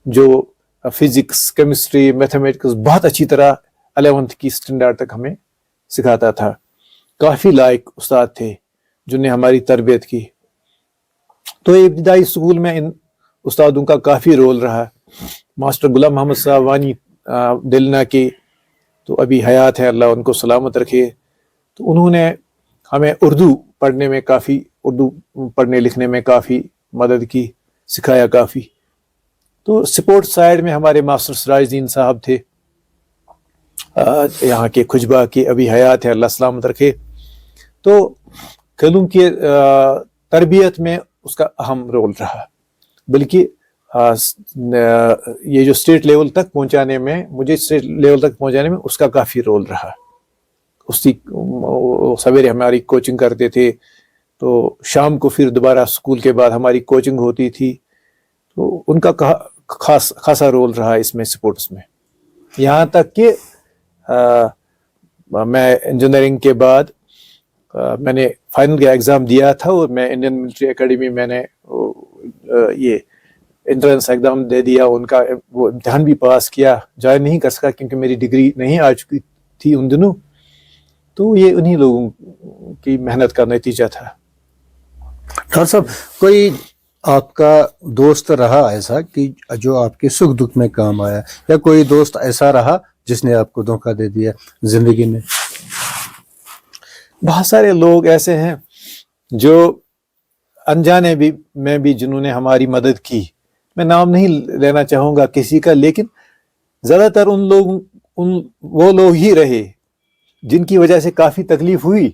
S2: جو فزکس, کیمسٹری, میتھمیٹکس بہت اچھی طرح 11th کی اسٹینڈرڈ تک ہمیں سکھاتا تھا. کافی لائق استاد تھے جنہوں نے ہماری تربیت کی. تو ابتدائی اسکول میں ان استادوں کا کافی رول رہا. ماسٹر غلام محمد صاحب وانی دلنا کے, تو ابھی حیات ہے, اللہ ان کو سلامت رکھے. تو انہوں نے ہمیں اردو پڑھنے میں کافی, اردو پڑھنے لکھنے میں کافی مدد کی, سکھایا کافی. تو سپورٹ سائیڈ میں ہمارے ماسٹر سراج الدین صاحب تھے, یہاں کے کھجبا کے, ابھی حیات ہے, اللہ سلامت رکھے. تو کھیلوں کی تربیت میں اس کا اہم رول رہا. بلکہ یہ جو اسٹیٹ لیول تک پہنچانے میں, مجھے اسٹیٹ لیول تک پہنچانے میں اس کا کافی رول رہا. اس کی سویرے ہماری کوچنگ کرتے تھے, تو شام کو پھر دوبارہ اسکول کے بعد ہماری کوچنگ ہوتی تھی. تو ان کا خاصا رول رہا اس میں, سپورٹس میں. یہاں تک کہ میں انجینئرنگ کے بعد میں نے فائنل کا ایگزام دیا تھا, اور میں انڈین ملٹری اکیڈمی میں نے یہ انٹرنس ایگزام دے دیا. ان کا وہ امتحان بھی پاس کیا, جوائن نہیں کر سکا کیونکہ میری ڈگری نہیں آ چکی تھی ان دنوں. تو یہ انہی لوگوں کی محنت کا نتیجہ تھا.
S1: ڈاکٹر صاحب, کوئی آپ کا دوست رہا ایسا کہ جو آپ کے سکھ دکھ میں کام آیا, یا کوئی دوست ایسا رہا جس نے آپ کو دھوکہ دے دیا زندگی میں؟
S2: بہت سارے لوگ ایسے ہیں جو انجانے میں بھی جنہوں نے ہماری مدد کی. میں نام نہیں لینا چاہوں گا کسی کا, لیکن زیادہ تر وہ لوگ ہی رہے جن کی وجہ سے کافی تکلیف ہوئی.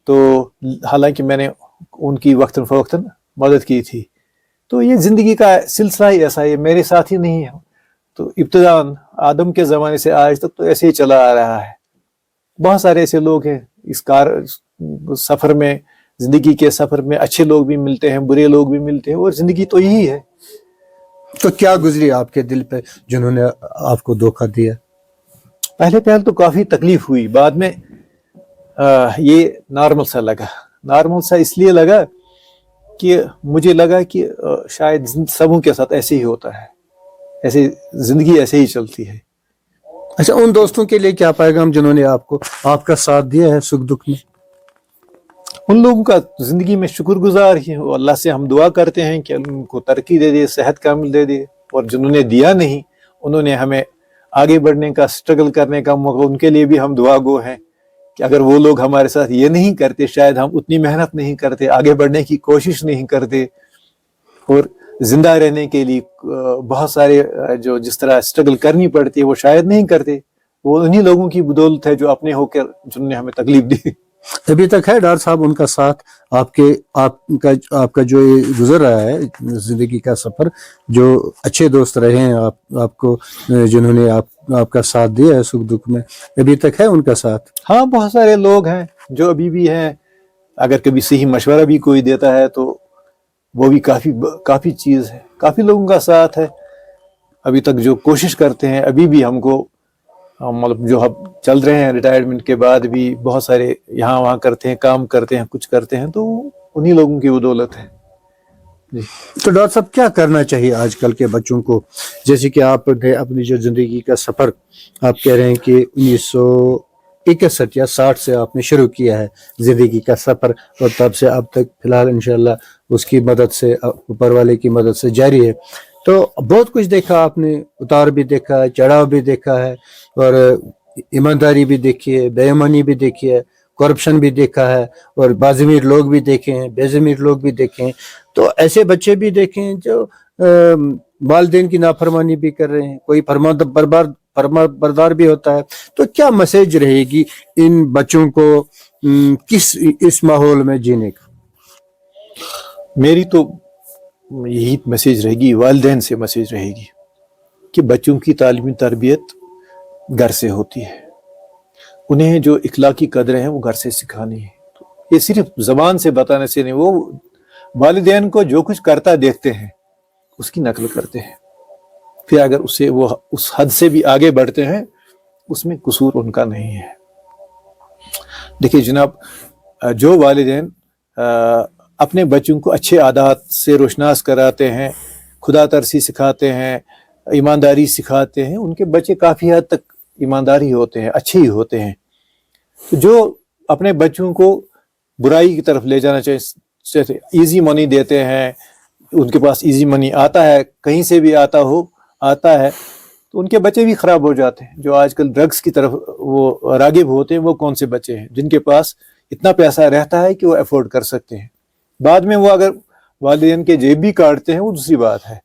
S2: تو حالانکہ میں نے ان کی وقتاً فوقتاً مدد کی تھی. تو یہ زندگی کا سلسلہ ہی ایسا ہے, میرے ساتھ ہی نہیں ہے. تو ابتداء آدم کے زمانے سے آج تک تو ایسے ہی چلا آ رہا ہے. بہت سارے ایسے لوگ ہیں اس سفر میں, زندگی کے سفر میں. اچھے لوگ بھی ملتے ہیں, برے لوگ بھی ملتے ہیں, اور زندگی تو یہی ہے.
S1: تو کیا گزری آپ کے دل پہ جنہوں نے آپ کو دھوکہ دیا؟
S2: پہلے تو کافی تکلیف ہوئی, بعد میں یہ نارمل سا لگا. نارمل سا اس لیے لگا کہ مجھے لگا کہ شاید سبوں کے ساتھ ایسے ہی ہوتا ہے, ایسے زندگی ایسے ہی چلتی ہے.
S1: اچھا, ان دوستوں کے لیے کیا پیغام جنہوں نے آپ کا ساتھ دیا ہے سکھ دکھ میں؟
S2: ان لوگوں کا زندگی میں شکر گزار ہی ہوں. اللہ سے ہم دعا کرتے ہیں کہ ان کو ترقی دے دے, صحت کامل دے دے. اور جنہوں نے دیا نہیں, انہوں نے ہمیں آگے بڑھنے کا, اسٹرگل کرنے کا موقع, ان کے لیے بھی ہم دعا گو ہیں کہ اگر وہ لوگ ہمارے ساتھ یہ نہیں کرتے, شاید ہم اتنی محنت نہیں کرتے, آگے بڑھنے کی کوشش نہیں کرتے, اور زندہ رہنے کے لیے بہت سارے جو جس طرح اسٹرگل کرنی پڑتی ہے وہ شاید نہیں کرتے. وہ انہی لوگوں کی بدولت ہے جو اپنے ہو کر جنہوں نے ہمیں تکلیف دی.
S1: ابھی تک ہے ڈاکٹر صاحب ان کا ساتھ؟ آپ کا جو یہ گزر رہا ہے زندگی کا سفر, جو اچھے دوست رہے ہیں آپ کو, جنہوں نے آپ کا ساتھ دیا ہے سکھ دکھ میں, ابھی تک ہے ان کا ساتھ؟
S2: ہاں, بہت سارے لوگ ہیں جو ابھی بھی ہیں. اگر کبھی صحیح مشورہ بھی کوئی دیتا ہے تو وہ بھی کافی چیز ہے. کافی لوگوں کا ساتھ ہے ابھی تک جو کوشش کرتے ہیں. ابھی بھی ہم کو مطلب جو ہم چل رہے ہیں ریٹائرمنٹ کے بعد بھی بہت سارے یہاں وہاں کرتے ہیں, کام کرتے ہیں, کچھ کرتے ہیں. تو انہی لوگوں کی بدولت ہے. جی.
S1: تو ڈاکٹر صاحب کیا کرنا چاہیے آج کل کے بچوں کو؟ جیسے کہ آپ نے اپنی جو زندگی کا سفر آپ کہہ رہے ہیں کہ 1961 یا 60 سے آپ نے شروع کیا ہے زندگی کا سفر, اور تب سے اب تک فی الحال انشاءاللہ اس کی مدد سے, اوپر والے کی مدد سے جاری ہے. تو بہت کچھ دیکھا آپ نے, اتار بھی دیکھا ہے, چڑھاؤ بھی دیکھا ہے, اور ایمانداری بھی دیکھی ہے, بے ایمانی بھی دیکھی ہے, کرپشن بھی دیکھا ہے, اور باضمیر لوگ بھی دیکھے ہیں, بے ضمیر لوگ بھی دیکھے ہیں. تو ایسے بچے بھی دیکھے ہیں جو والدین کی نافرمانی بھی کر رہے ہیں, کوئی فرما بردار بھی ہوتا ہے. تو کیا میسج رہے گی ان بچوں کو اس ماحول میں جینے کا؟
S2: میری تو یہی میسیج رہے گی, والدین سے میسیج رہے گی کہ بچوں کی تعلیمی تربیت گھر سے ہوتی ہے. انہیں جو اخلاقی قدریں ہیں وہ گھر سے سکھانی ہے. یہ صرف زبان سے بتانے سے نہیں, وہ والدین کو جو کچھ کرتا دیکھتے ہیں اس کی نقل کرتے ہیں. پھر اگر اسے وہ اس حد سے بھی آگے بڑھتے ہیں اس میں قصور ان کا نہیں ہے. دیکھیے جناب, جو والدین اپنے بچوں کو اچھے عادات سے روشناس کراتے ہیں, خدا ترسی سکھاتے ہیں, ایمانداری سکھاتے ہیں, ان کے بچے کافی حد تک ایمانداری ہوتے ہیں, اچھے ہی ہوتے ہیں. جو اپنے بچوں کو برائی کی طرف لے جانا چاہیے, ایزی منی دیتے ہیں, ان کے پاس ایزی منی آتا ہے, کہیں سے بھی آتا ہے, تو ان کے بچے بھی خراب ہو جاتے ہیں. جو آج کل ڈرگس کی طرف وہ راغب ہوتے ہیں, وہ کون سے بچے ہیں جن کے پاس اتنا پیسہ رہتا ہے کہ وہ افورڈ کر سکتے ہیں. بعد میں وہ اگر والدین کے جیب بھی کاٹتے ہیں وہ دوسری بات ہے.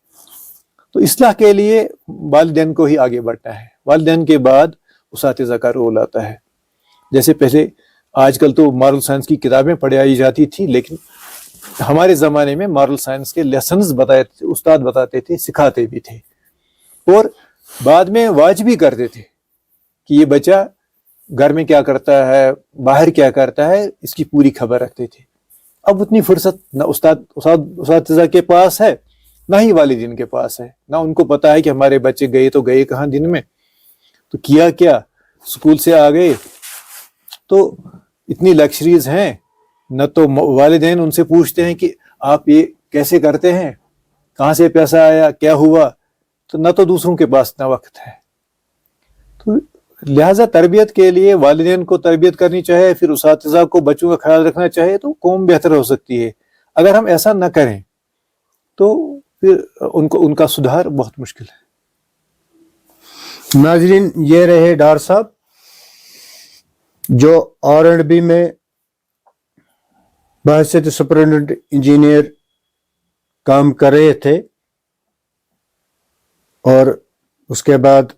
S2: تو اصلاح کے لیے والدین کو ہی آگے بڑھنا ہے. والدین کے بعد اساتذہ کا رول آتا ہے. جیسے پہلے آج کل تو مارل سائنس کی کتابیں پڑھائی جاتی تھی, لیکن ہمارے زمانے میں مارل سائنس کے لیسنز بتائے تھے, استاد بتاتے تھے, سکھاتے بھی تھے, اور بعد میں واچ بھی کرتے تھے کہ یہ بچہ گھر میں کیا کرتا ہے, باہر کیا کرتا ہے, اس کی پوری خبر رکھتے تھے. اب اتنی فرصت نہ اساتذہ کے پاس ہے, نہ ہی والدین کے پاس ہے. نہ ان کو پتا ہے کہ ہمارے بچے گئے تو گئے کہاں دن میں, تو کیا اسکول سے آ گئے. تو اتنی لگژریز ہیں, نہ تو والدین ان سے پوچھتے ہیں کہ آپ یہ کیسے کرتے ہیں, کہاں سے پیسہ آیا, کیا ہوا, تو نہ تو دوسروں کے پاس اتنا وقت ہے. تو لہٰذا تربیت کے لیے والدین کو تربیت کرنی چاہیے, پھر اساتذہ کو بچوں کا خیال رکھنا چاہیے, تو قوم بہتر ہو سکتی ہے. اگر ہم ایسا نہ کریں تو پھر ان کا سدھار بہت مشکل ہے.
S1: ناظرین, یہ رہے ڈار صاحب جو R&B میں بحیثیت سپرنٹینڈنٹ انجینئر کام کر رہے تھے, اور اس کے بعد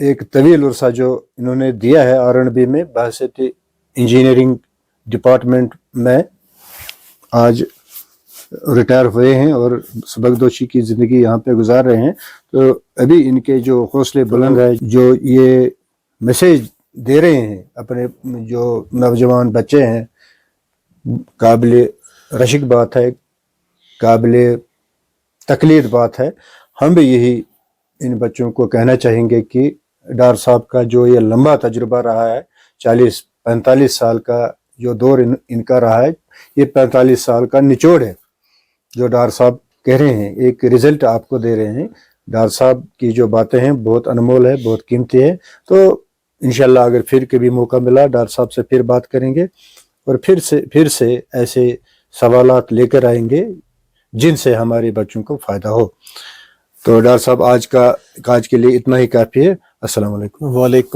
S1: ایک طویل عرصہ جو انہوں نے دیا ہے R&B میں بحیثیت انجینئرنگ ڈپارٹمنٹ میں, آج ریٹائر ہوئے ہیں اور سبکدوشی کی زندگی یہاں پہ گزار رہے ہیں. تو ابھی ان کے جو حوصلے بلند ہے, جو یہ میسیج دے رہے ہیں اپنے جو نوجوان بچے ہیں, قابل رشک بات ہے, قابل تقلید بات ہے. ہم بھی یہی ان بچوں کو کہنا چاہیں گے کہ ڈار صاحب کا جو یہ لمبا تجربہ رہا ہے, 40-45 سال کا جو دور ان کا رہا ہے, یہ 45 سال کا نچوڑ ہے جو ڈار صاحب کہہ رہے ہیں, ایک رزلٹ آپ کو دے رہے ہیں. ڈار صاحب کی جو باتیں ہیں بہت انمول ہے, بہت قیمتی ہے. تو انشاءاللہ اگر پھر کبھی موقع ملا ڈار صاحب سے پھر بات کریں گے, اور پھر سے ایسے سوالات لے کر آئیں گے جن سے ہمارے بچوں کو فائدہ ہو. تو ڈار صاحب آج کے لیے اتنا ہی کافی ہے. السلام علیکم.
S2: وعلیکم